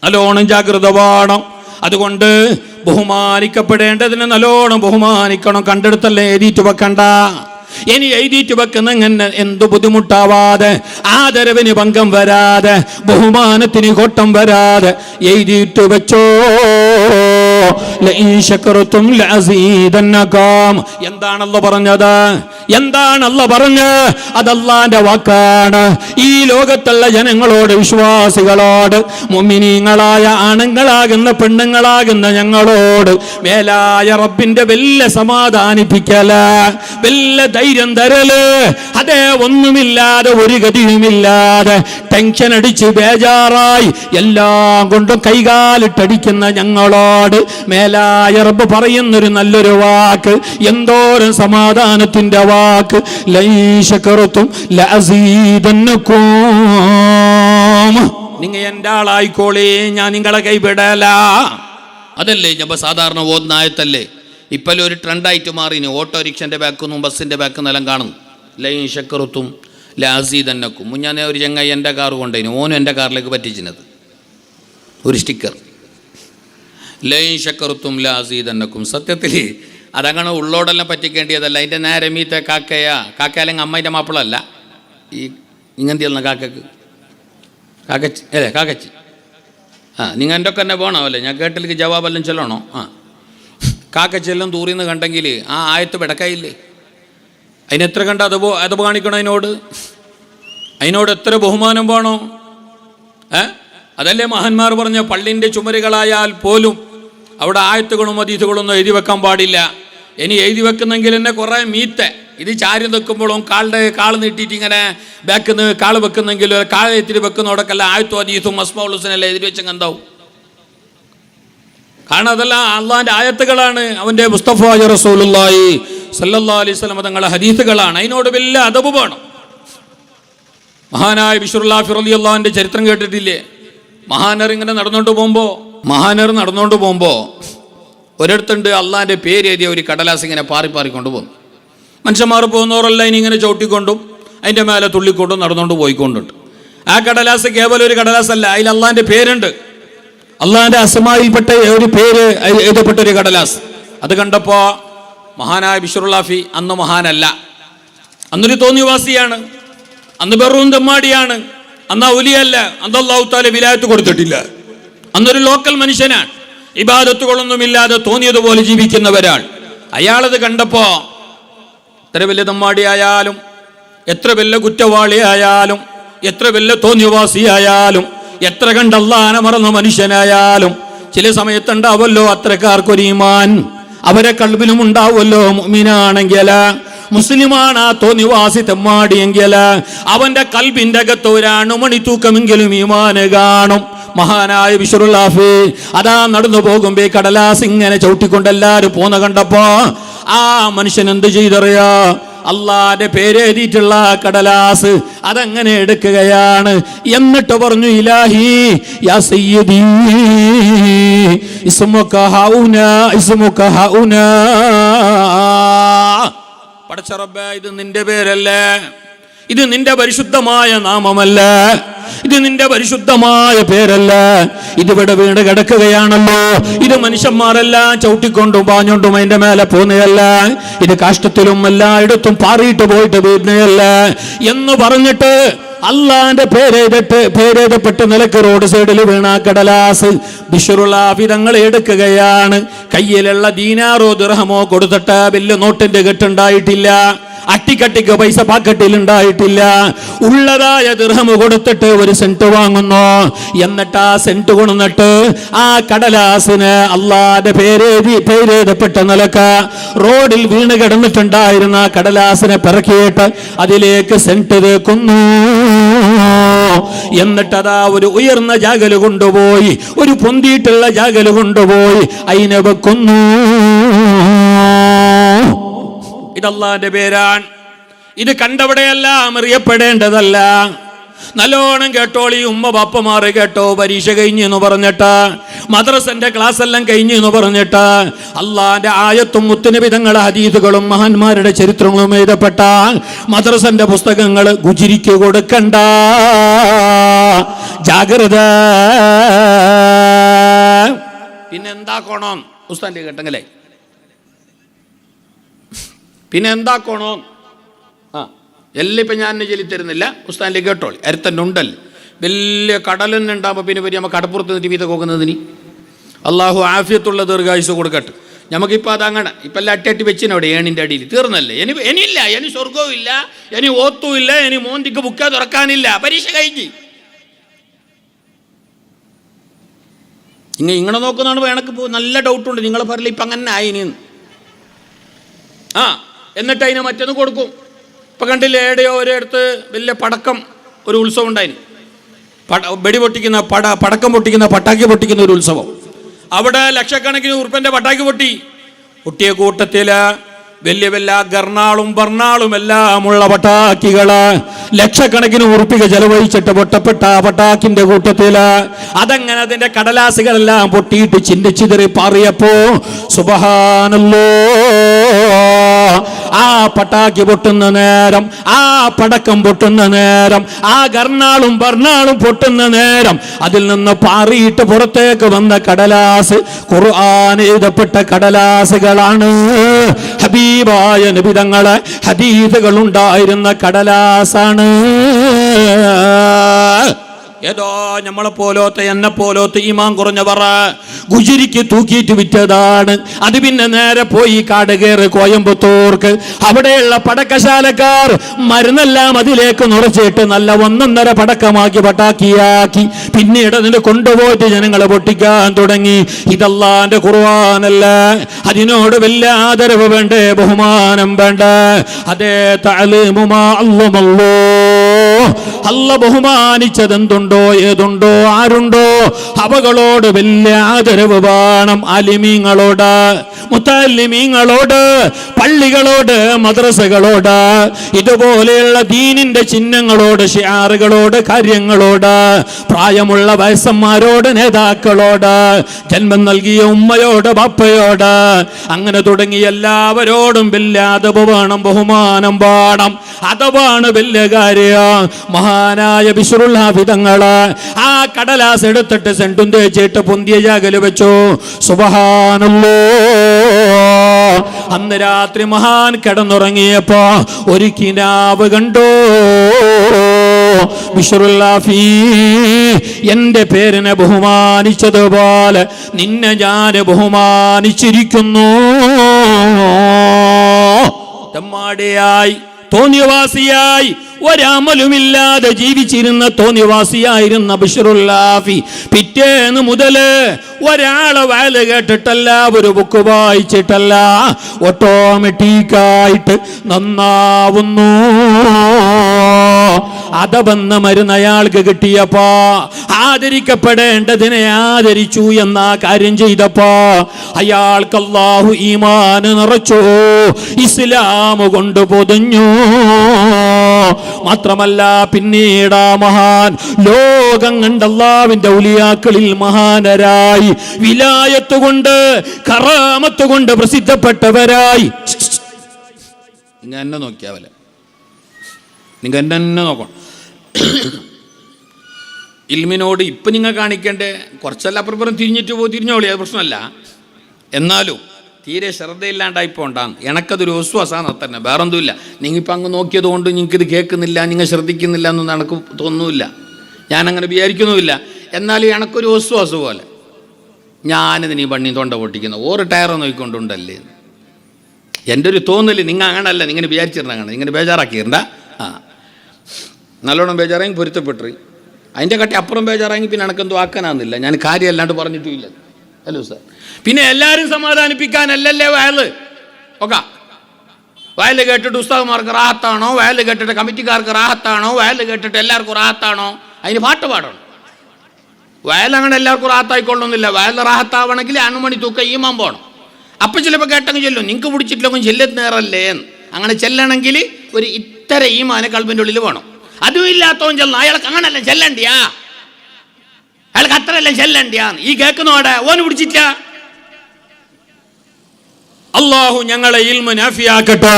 നല്ലോണം ജാഗ്രത വേണം. അതുകൊണ്ട് ബഹുമാനിക്കപ്പെടേണ്ടതിന് നല്ലോണം ബഹുമാനിക്കണം. കണ്ടെടുത്തല്ലേ എഴുതിയിട്ട് വെക്കണ്ട. ഇനി എഴുതിയിട്ട് വെക്കുന്ന ഇങ്ങനെ എന്തു ബുദ്ധിമുട്ടാവാതെ, ആദരവിന് ഭംഗം വരാതെ, ബഹുമാനത്തിന് കോട്ടം വരാതെ എഴുതിയിട്ട് വെച്ചോ. എന്താണല്ലോ പറഞ്ഞത്? എന്താണല്ലോ പറഞ്ഞ്? അതല്ലാന്റെ വാക്കാണ്. ഈ ലോകത്തുള്ള ജനങ്ങളോട്, വിശ്വാസികളോട്, മുഅ്മിനീങ്ങളായ ആണുങ്ങളാകുന്ന പെണ്ണുങ്ങളാകുന്ന ഞങ്ങളോട് മേലായ റബ്ബിന്റെ വല്ല സമാധാനിപ്പിക്കല, വല്ല ധൈര്യം തരല്. അതേ, ഒന്നുമില്ലാതെ ഒരു ഗതിയുമില്ലാതെ ടെൻഷൻ അടിച്ച് ബേജാറായി എല്ലാം കൊണ്ടും കൈകാലിട്ടടിക്കുന്ന ഞങ്ങളോട് മേലായ റബ്ബ് പറയുന്നൊരു നല്ലൊരു വാക്ക്, എന്തോരം സമാധാനത്തിന്റെ വാക്ക്. നിങ്ങൾ എൻ്റെ ആളായിക്കോളേ, ഞാൻ നിങ്ങളെ കൈവിടല. അതല്ലേ ഞാൻ സാധാരണ ഓന്നായത്തല്ലേ. ഇപ്പോഴും ഒരു ട്രെൻഡായിട്ട് മാറിന്. ഓട്ടോറിക്ഷൻ്റെ ബാക്കൊന്നും ബസ്സിൻ്റെ ബാക്കെന്നെല്ലാം കാണുന്നു. ലൈൻ ഷക്കറുത്തും ലാസീതന്നക്കും. മുന്നേ ഒരു ചങ്ങായി എൻ്റെ കാറ് കൊണ്ടുപോയിന്, ഓനും എൻ്റെ കാറിലേക്ക് പറ്റിച്ചിരുന്നത് ഒരു സ്റ്റിക്കർ, ലൈൻ ഷക്കറുത്തും ലാസീതന്നക്കും. സത്യത്തിൽ അതങ്ങനെ ഉള്ളോടെല്ലാം പറ്റിക്കേണ്ടിയതല്ല. അതിൻ്റെ നേരെ മീത്തെ കാക്കയല്ലെങ്കിൽ അമ്മേൻ്റെ മാപ്പിളല്ല, ഈ ഇങ്ങനത്തെയുള്ള കാക്കക്ക് കാക്കച്ചി അല്ലേ, കാക്കച്ചി. നിങ്ങൾ എൻ്റെ ഒക്കെ തന്നെ പോകണമല്ലേ, ഞാൻ കേട്ടിലേക്ക് ജവാബെല്ലാം ചെല്ലണോ? കാക്കച്ചെല്ലാം ദൂരിന്ന് കണ്ടെങ്കിൽ ആ ആയത്ത് വിടക്കായില്ലേ? അതിനെത്ര കണ്ട അത് കാണിക്കണം. അതിനോട് എത്ര ബഹുമാനം വേണോ? അതല്ലേ മഹാന്മാർ പറഞ്ഞ, പള്ളിൻ്റെ ചുമരുകളായാൽ പോലും അവിടെ ആയത്തുകളും ഹദീസുകളൊന്നും എഴുതി വെക്കാൻ പാടില്ല. ഇനി എഴുതി വെക്കുന്നെങ്കിൽ തന്നെ കുറേ മീത്തെ ഇത് ചാരി നിൽക്കുമ്പോഴും കാള് നീട്ടിയിട്ട് ഇങ്ങനെ ബാക്കിൽ നിന്ന് കാള് വെക്കുന്നെങ്കിൽ കാളെത്തിരി വെക്കുന്നതോടൊക്കെല്ലാം ആയത്തും ഹദീസും അസ്മാഉൽ ഹുസ്നയെല്ലാം എഴുതി വെച്ചെങ്കിൽ എന്താവും? കാരണം അതെല്ലാം അള്ളാഹിൻ്റെ ആയത്തുകളാണ്, അവൻ്റെ മുസ്തഫ റസൂലുള്ളാഹി സല്ലല്ലാഹു അലൈഹി വസല്ലം തങ്ങളുടെ ഹദീസുകളാണ്. അതിനോട് വലിയ അദബ് വേണം. മഹാനായ ബിശ്റുല്ലാഹി റളിയല്ലാഹു അൻഹുവിൻ്റെ ചരിത്രം കേട്ടിട്ടില്ലേ? മഹാനർ ഇങ്ങനെ നടന്നുകൊണ്ട് പോകുമ്പോൾ ഒരിടത്തുണ്ട് അള്ളാഹിൻ്റെ പേര് എഴുതിയ ഒരു കടലാസ് ഇങ്ങനെ പാറിക്കൊണ്ട് പോകുന്നു. മനുഷ്യന്മാർ പോകുന്നവരെല്ലാം ഇനി ഇങ്ങനെ ചവിട്ടിക്കൊണ്ടും അതിൻ്റെ മേലെ തുള്ളിക്കൊണ്ടും നടന്നുകൊണ്ട് പോയിക്കൊണ്ടുണ്ട്. ആ കടലാസ് കേവലം ഒരു കടലാസല്ല, അതിൽ അള്ളാഹിൻ്റെ പേരുണ്ട്. അള്ളാഹിൻ്റെ അസ്മായിൽപ്പെട്ട ഒരു പേര് എഴുതപ്പെട്ട ഒരു കടലാസ്. അത് കണ്ടപ്പോൾ മഹാനായ ബിശ്റുല്ലാഹി, അന്ന് മഹാനല്ല, അന്നൊരു തോന്നിവാസിയാണ്, അന്ന് ബെറൂൻ തെമ്മാടിയാണ്, അന്ന് ഔലിയല്ല, അന്ന് അല്ലാഹു തആല വിലായത്ത് കൊടുത്തിട്ടില്ല, അന്നൊരു ലോക്കൽ മനുഷ്യനാണ്, ഇബാദത്തുകളൊന്നുമില്ലാതെ തോന്നിയതുപോലെ ജീവിക്കുന്ന ഒരാൾ. അയാളത് കണ്ടപ്പോൾ എത്ര വലിയ തെമ്മാടിയായാലും, എത്ര വലിയ കുറ്റവാളിയായാലും, എത്ര വലിയ തോന്നിയവാസിയായാലും, എത്ര കണ്ട് അല്ലാഹനെ മറന്ന മനുഷ്യനായാലും ചില സമയത്തുണ്ടാവല്ലോ അത്രക്കാർക്കൊരു ഈമാൻ, അവരെ കൽബിലും ഉണ്ടാവുമല്ലോ. മുഅ്മിനാണെങ്കിൽ, മുസ്ലിമാണ് ആ തോന്നിവാസി തെമ്മാടിയെങ്കിൽ അവന്റെ കൽബിന്റെ അകത്ത് ഒരണുമണി തൂക്കമെങ്കിലും ഈമാന് കാണും. മഹാനായ ബിശ്റുല്ലാഹി അതാ നടന്നു പോകുമ്പോ കടലാസ് ഇങ്ങനെ ചവിട്ടിക്കൊണ്ട് എല്ലാവരും പോന്ന കണ്ടപ്പോ ആ മനുഷ്യൻ എന്ത് ചെയ്തറിയാ? അള്ളാന്റെ പേരെഴുതിയിട്ടുള്ള കടലാസ് അതങ്ങനെ എടുക്കുകയാണ്. എന്നിട്ട് പറഞ്ഞു, ഇലാഹി യാ സയ്യിദി ഇസ്മുക ഹൗന. പടച്ച റബ്ബേ, ഇത് നിന്റെ പേരല്ലേ, ഇത് നിന്റെ പരിശുദ്ധമായ നാമമല്ല, ഇത് നിന്റെ പരിശുദ്ധമായ പേരല്ല, ഇതിവിടെ വീണ് കിടക്കുകയാണല്ലോ, ഇത് മനുഷ്യന്മാരെല്ലാം ചവിട്ടിക്കൊണ്ടും പാഞ്ഞോണ്ടും അതിന്റെ മേലെ പോകുന്നതല്ല, ഇത് കാഷ്ടത്തിലും എല്ലായിടത്തും പാറിയിട്ട് പോയിട്ട് വീഴുന്നതല്ല എന്ന് പറഞ്ഞിട്ട് അള്ളാന്റെ പേരെഴുതപ്പെട്ട് നിലക്ക് റോഡ് സൈഡിൽ വീണ കടലാസ് ബിശ്റുല്ലാഹി തങ്ങൾ എടുക്കുകയാണ്. കയ്യിലുള്ള ദീനാറോ ദിർഹമോ കൊടുത്തിട്ട് വലിയ നോട്ടിന്റെ കെട്ടുണ്ടായിട്ടില്ല, അട്ടിക്കട്ടിക്ക് പൈസ പാക്കറ്റിൽ ഉണ്ടായിട്ടില്ല. ഉള്ളതായ ദിർഹം കൊടുത്തിട്ട് ഒരു സെന്റ് വാങ്ങുന്നു. എന്നിട്ട് ആ സെന്റ് കൊണ്ടുവന്നിട്ട് ആ കടലാസിന് അള്ളാന്റെ പേരെഴുതപ്പെട്ട നിലക്ക് റോഡിൽ വീണ് കിടന്നിട്ടുണ്ടായിരുന്ന കടലാസിനെ പിറക്കിയിട്ട് അതിലേക്ക് സെന്റ് തേക്കുന്നു. എന്നിട്ടതാ ഒരു ഉയർന്ന ജാഗല് കൊണ്ടുപോയി, ഒരു പൊന്തിയിട്ടുള്ള ജാഗല് കൊണ്ടുപോയി അതിനെ വെക്കുന്നു. ഇതല്ലാന്റെ പേരാണ്. ഇത് കണ്ടവിടെയെല്ലാം അറിയപ്പെടേണ്ടതല്ല. നല്ലോണം കേട്ടോളി ഉമ്മ ബാപ്പമാറ് കേട്ടോ. പരീക്ഷ കഴിഞ്ഞു എന്ന് പറഞ്ഞിട്ട്, മദ്രസന്റെ ക്ലാസ് എല്ലാം കഴിഞ്ഞു എന്ന് പറഞ്ഞിട്ട് അള്ളാന്റെ ആയത്തും മുത്തുനബി തങ്ങളുടെ ഹദീസുകളും മഹാന്മാരുടെ ചരിത്രങ്ങളും എഴുതപ്പെട്ട മദ്രസന്റെ പുസ്തകങ്ങൾ ഗുജിരിക്ക് കൊടുക്കണ്ട. ജാഗ്രത. പിന്നെ എന്താക്കണോ ഉസ്താൻ്റെ കേട്ടെങ്കിലേ, പിന്നെ എന്താക്കണോ? എല്ലാം ഇപ്പം ഞാൻ ചൊല്ലി തരുന്നില്ല, ഉസ്താൻ്റെ കേട്ടോളി. അരുത്തന്നെ ഉണ്ടല്ലേ, വലിയ കടലെന്നെ ഉണ്ടാകുമ്പോൾ പിന്നെ വരി നമ്മൾ കടപ്പുറത്ത് നിന്ന് വീത നോക്കുന്നതിന്. അള്ളാഹു ആഫിയത്തുള്ള ദീർഘായുസ് കൊടുക്കട്ടെ. നമുക്കിപ്പോൾ അതങ്ങനെ ഇപ്പം എല്ലാം അട്ടി വെച്ചിനവിടെ ഏണിൻ്റെ അടിയിൽ തീർന്നല്ലേ. ഇനിയില്ല, ഇനി സ്വർഗവും ഇല്ല, ഇനി ഓത്തും ഇല്ല, ഇനി മോന്തിക്ക് ബുക്കാ തുറക്കാനില്ല, പരീക്ഷ കഴിഞ്ഞ്. ഇങ്ങനെ നോക്കുന്നതാണ് എനിക്ക് നല്ല ഡൗട്ടുണ്ട്. നിങ്ങൾ പറയില്ല ഇപ്പം അങ്ങനെ ആയിന്. എന്നിട്ട് അതിനെ മറ്റൊന്ന് കൊടുക്കും. ഇപ്പം കണ്ടില്ലേ, എവിടെയോ ഒരിടത്ത് വലിയ പടക്കം ഒരു ഉത്സവം ഉണ്ടായിന്. വെടി പൊട്ടിക്കുന്ന പടക്കം പൊട്ടിക്കുന്ന പട്ടാക്കി പൊട്ടിക്കുന്ന ഒരു ഉത്സവം. അവിടെ ലക്ഷക്കണക്കിന് ഉറുപ്പിൻ്റെ പട്ടാക്കി പൊട്ടിയ കൂട്ടത്തിൽ വലിയ വലിയ ഗർണാളും ബർണാളും എല്ലാമുള്ള പട്ടാക്കികള് ലക്ഷക്കണക്കിന് ഉറുപ്പിക ചെലവഴിച്ചിട്ട് പൊട്ടപ്പെട്ട പട്ടാക്കിന്റെ കൂട്ടത്തില് അതങ്ങനെ അതിന്റെ കടലാസുകളെല്ലാം പൊട്ടിയിട്ട് ചിന്തിച്ചിതറി പാറിയപ്പോ സുബ്ഹാനല്ലോ, ആ പട്ടാക്കി പൊട്ടുന്ന നേരം, ആ പടക്കം പൊട്ടുന്ന നേരം, ആ ഗർണാളും ബർണാളും പൊട്ടുന്ന നേരം അതിൽ നിന്ന് പാറിയിട്ട് പുറത്തേക്ക് വന്ന കടലാസ് ഖുർആൻ എഴുതപ്പെട്ട കടലാസുകളാണ്. ഹബീബായ നബി തങ്ങളെ ഹദീസുകൾ ഉണ്ടായിരുന്ന കടലാസാണ്. ഏതോ നമ്മളെ പോലോത്തെ എന്നെ പോലോത്തെ ഈമാൻ കുറഞ്ഞവർ ഗുജരിക്ക് തൂക്കിയിട്ട് വിറ്റതാണ്. അത് പിന്നെ നേരെ പോയി കാട് കയറി കോയമ്പത്തൂർക്ക്. അവിടെയുള്ള പടക്കശാലക്കാർ മരുന്നെല്ലാം അതിലേക്ക് നിറച്ചിട്ട് നല്ല 1.5 പടക്കമാക്കി പട്ടാക്കിയാക്കി പിന്നീട് അതിന് കൊണ്ടുപോയിട്ട് ജനങ്ങളെ പൊട്ടിക്കാൻ തുടങ്ങി. ഇതല്ലാന്റെ ഖുർആനല്ല, അതിനോട് വലിയ ആദരവ് വേണ്ടേ, ബഹുമാനം വേണ്ടേ? അതേ തഅലീമുമാ അല്ലമല്ലോ, അല്ല ബഹുമാനിച്ചതെന്തുണ്ടോ, ഏതുണ്ടോ, ആരുണ്ടോ അവകളോട് വലിയ ആദരവ് വേണം. ആലിമീങ്ങളോട്, മുത്തല്ലിമീങ്ങളോട്, പള്ളികളോട്, മദ്രസകളോട്, ഇതുപോലെയുള്ള ദീനിന്റെ ചിഹ്നങ്ങളോട്, ഷിആറുകളോട്, കാര്യങ്ങളോട്, പ്രായമുള്ള വയസ്സന്മാരോട്, നേതാക്കളോട്, ജന്മം നൽകിയ ഉമ്മയോട്, ബാപ്പയോട്, അങ്ങനെ തുടങ്ങി എല്ലാവരോടും വലിയ അദബ് വേണം, ബഹുമാനം വേണം. അദബാണ് വലിയ കാര്യം. മഹാനായ ബിശ്റുൽ ഹാഫി തങ്ങള് ആ കടലാസ് എടുത്തിട്ട് സെന്റും തേച്ചിട്ട് പൊന്തിയ ജാഗല് വെച്ചു. സുബ്ഹാനല്ലോ, അന്ന് രാത്രി മഹാൻ കിടന്നുറങ്ങിയപ്പോ ഒരു കിനാവ് കണ്ടു. ബിശ്റുൽ ഹാഫി, എന്റെ പേരിനെ ബഹുമാനിച്ചതുപോലെ നിന്നെ ഞാൻ ബഹുമാനിച്ചിരിക്കുന്നു. തെമ്മാടിയായി, തോന്നിയവാസിയായി, ഒരമലുമില്ലാതെ ജീവിച്ചിരുന്ന തോന്നിവാസിയായിരുന്ന ബിശ്റുൽ ഹാഫി പിറ്റേന്ന് മുതല് ഒരാളെ വയല് കേട്ടിട്ടല്ല, ഒരു ബുക്ക് വായിച്ചിട്ടല്ല, ഓട്ടോമാറ്റിക്കായിട്ട് നന്നാവുന്നു. അതവന്ന മരുന്ന് അയാൾക്ക് കിട്ടിയപ്പോ ആദരിക്കപ്പെടേണ്ടതിനെ ആദരിച്ചു എന്ന കാര്യം ചെയ്തപ്പോ അയാൾക്ക് അല്ലാഹു ഈമാന് നിറച്ചു, ഇസ്ലാം കൊണ്ട് പൊതിഞ്ഞു. മാത്രമല്ല പിന്നീട് ആ മഹാൻ ലോകം കണ്ട അല്ലാഹുവിന്റെ ഔലിയാക്കളിൽ മഹാനരായി, വിലായത്ത് കൊണ്ട്, കറാമത്ത് കൊണ്ട് പ്രസിദ്ധപ്പെട്ടവരായി. നിങ്ങൾ എന്നെ നോക്കിയാവല, നിങ്ങൾ എന്നെ നോക്കണം. ഇൽമിനോട് ഇപ്പം നിങ്ങൾ കാണിക്കേണ്ടേ കുറച്ചല്ല അപ്പുറം തിരിഞ്ഞോളി, അത് പ്രശ്നമല്ല. എന്നാലും തീരെ ശ്രദ്ധയില്ലാണ്ടായി പോണ്ടാന്ന് എനക്കതൊരു വിശ്വാസമാണ് തന്നെ, വേറൊന്നുമില്ല. നിങ്ങളിപ്പോൾ അങ്ങ് നോക്കിയത് കൊണ്ട് നിങ്ങൾക്കിത് കേൾക്കുന്നില്ല, നിങ്ങൾ ശ്രദ്ധിക്കുന്നില്ല എന്നൊന്നും എനിക്ക് തോന്നുന്നില്ല, ഞാനങ്ങനെ വിചാരിക്കുന്നുമില്ല. എന്നാലും എനക്കൊരു വിശ്വാസം പോലെ ഞാനിത് നീ പണ്ണി തൊണ്ട പൊട്ടിക്കുന്ന ഓരോ ടയർ നോക്കിക്കൊണ്ടുണ്ടല്ലേ എൻ്റെ ഒരു തോന്നല്. നിങ്ങൾ അങ്ങനല്ല, നിങ്ങനെ വിചാരിച്ചിരുന്ന അങ്ങനെ ഇങ്ങനെ ബേജാറാക്കിയിരുണ്ട. നല്ലോണം ബേജാറായി പൊരുത്തപ്പെട്ടു. അതിൻ്റെ കട്ടി അപ്പുറം ബേജാറായി പിന്നെ എനക്കെന്തോ ആക്കാനാകുന്നില്ല, ഞാൻ കാര്യം അല്ലാണ്ട് പറഞ്ഞിട്ടുമില്ല. ഹലോ സാർ, പിന്നെ എല്ലാവരും സമാധാനിപ്പിക്കാനല്ലല്ലേ വയല് ഒക്കെ. വയല് കേട്ടിട്ട് ഉസ്താദുമാർക്ക് റാഹത്താണോ, വയല് കേട്ടിട്ട് കമ്മിറ്റിക്കാർക്ക് റാഹത്താണോ, വയല് കേട്ടിട്ട് എല്ലാവർക്കും റാഹത്താണോ? അതിന് പാട്ട് പാടണം. വയലങ്ങനെ എല്ലാവർക്കും റാഹത്തായിക്കൊള്ളണമെന്നില്ല. വയല് റാഹത്താവണമെങ്കിൽ അണുമണി തൂക്ക ഈമാൻ പോകണം. അപ്പം ചിലപ്പോൾ കേട്ടെങ്കിൽ ചെല്ലും, നിങ്ങൾക്ക് പിടിച്ചിട്ടില്ലെങ്കിൽ ചെല്ലത്ത് നേരല്ലേ എന്ന്. അങ്ങനെ ചെല്ലണമെങ്കിൽ ഒരു ഇത്തര ഈമാന് കൽബിൻ്റെ ഉള്ളിൽ വേണം. അതും ഇല്ലാത്തവൻ ചെല്ലണം. അയാൾക്ക് അങ്ങനല്ല ചെല്ലണ്ടിയാ, അയാൾക്ക് അത്രയല്ല ചെല്ലണ്ടിയാന്ന് ഈ കേൾക്കുന്നോടെ ഓന് പിടിച്ചില്ല. അല്ലാഹു ഞങ്ങളെ ഇൽമു നാഫിയാക്കട്ടെ.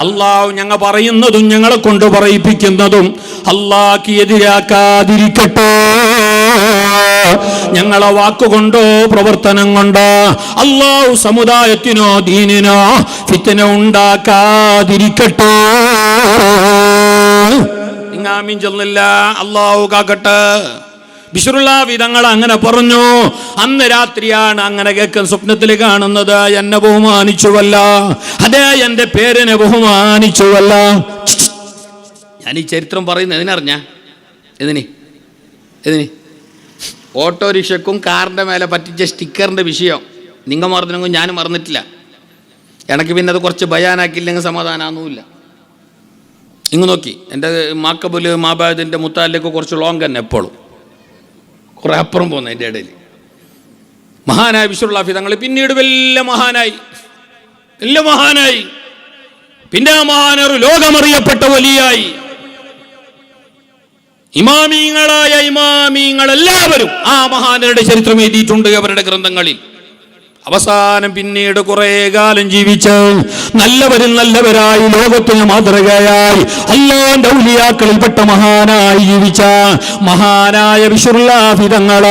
അല്ലാഹു ഞങ്ങൾ പറയുന്നതും ഞങ്ങളെ കൊണ്ട് പറയിപ്പിക്കുന്നതും അല്ലാഹ്ക്ക് എതിരാക്കാതിരിക്കട്ടെ. ഞങ്ങളെ വാക്കുകൊണ്ടോ പ്രവർത്തനം കൊണ്ടോ അല്ലാഹു സമുദായത്തിനോ ദീനിനോ ഫിത്ന ഉണ്ടാക്കാതിരിക്കട്ടെ. ആമീൻ ചൊല്ലില്ല. അല്ലാഹു കാക്കട്ടെ. ബിശ്റുല്ലാഹി തങ്ങൾ അങ്ങനെ പറഞ്ഞു. അന്ന് രാത്രിയാണ് അങ്ങനെ കേൾക്കുന്ന സ്വപ്നത്തിൽ കാണുന്നത്. എന്നെ ബഹുമാനിച്ചുവല്ല, അതേ എന്റെ പേരിനെ ബഹുമാനിച്ചുവല്ല. ഞാൻ ഈ ചരിത്രം പറയുന്നത് എന്തിനറിഞ്ഞ ഇതിന് ഓട്ടോറിക്ഷക്കും കാറിൻ്റെ മേലെ പറ്റിച്ച സ്റ്റിക്കറിൻ്റെ വിഷയം നിങ്ങൾ മറന്നെങ്കിൽ ഞാനും മറന്നിട്ടില്ല. എനിക്ക് പിന്നെ അത് കുറച്ച് ബയാനാക്കിയില്ലെങ്കിൽ സമാധാനമൊന്നുമില്ല. ഇങ്ങ് നോക്കി എൻ്റെ മാക്കബുല് മാബാദിൻ്റെ മുത്താലിലേക്ക് കുറച്ച് ലോങ് തന്നെ എപ്പോഴും കുറെ അപ്പുറം പോകുന്ന എൻ്റെ ഇടയിൽ മഹാനായ ബിശ്റുല്ലാഹി തങ്ങൾ പിന്നീട് വലിയ മഹാനായി. പിന്നെ ആ മഹാനർ ലോകമറിയപ്പെട്ട വലിയായി. ഇമാമീങ്ങളായ ഇമാമീങ്ങൾ എല്ലാവരും ആ മഹാനരുടെ ചരിത്രം എഴുതിയിട്ടുണ്ട് അവരുടെ ഗ്രന്ഥങ്ങളിൽ. അവസാനം പിന്നീട് കുറെ കാലം ജീവിച്ച് നല്ലവരിൽ നല്ലവരായി ലോകത്തിന് മാതൃകയായി അല്ലാഹുവിന്റെ ഔലിയാക്കളിൽപ്പെട്ട മഹാനായി ജീവിച്ച മഹാനായ ബിശ്റുല്ലാഹി തങ്ങൾ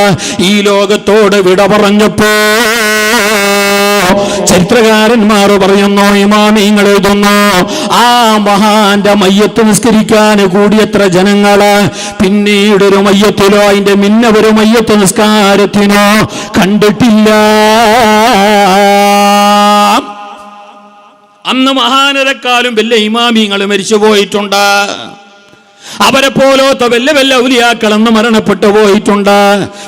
ഈ ലോകത്തോട് വിട പറഞ്ഞപ്പോ ചരിത്രകാരന്മാർ പറയുന്നു, ഇമാമിങ്ങൾ എഴുതുന്നു, ആ മഹാന്റെ മയ്യത്ത് നിസ്കരിക്കാൻ കൂടിയത്ര ജനങ്ങള് പിന്നീട് ഒരു മയ്യത്തിലോ അതിന്റെ ഒരു മയ്യത്ത് നിസ്കാരത്തിനോ കണ്ടിട്ടില്ല. അന്ന് മഹാനരെക്കാളും വലിയ ഇമാമിങ്ങൾ മരിച്ചു പോയിട്ടുണ്ട്. അവരെ പോലത്തെ വലിയ ഔലിയാക്കളെന്ന് മരണപ്പെട്ടു പോയിട്ടുണ്ട്.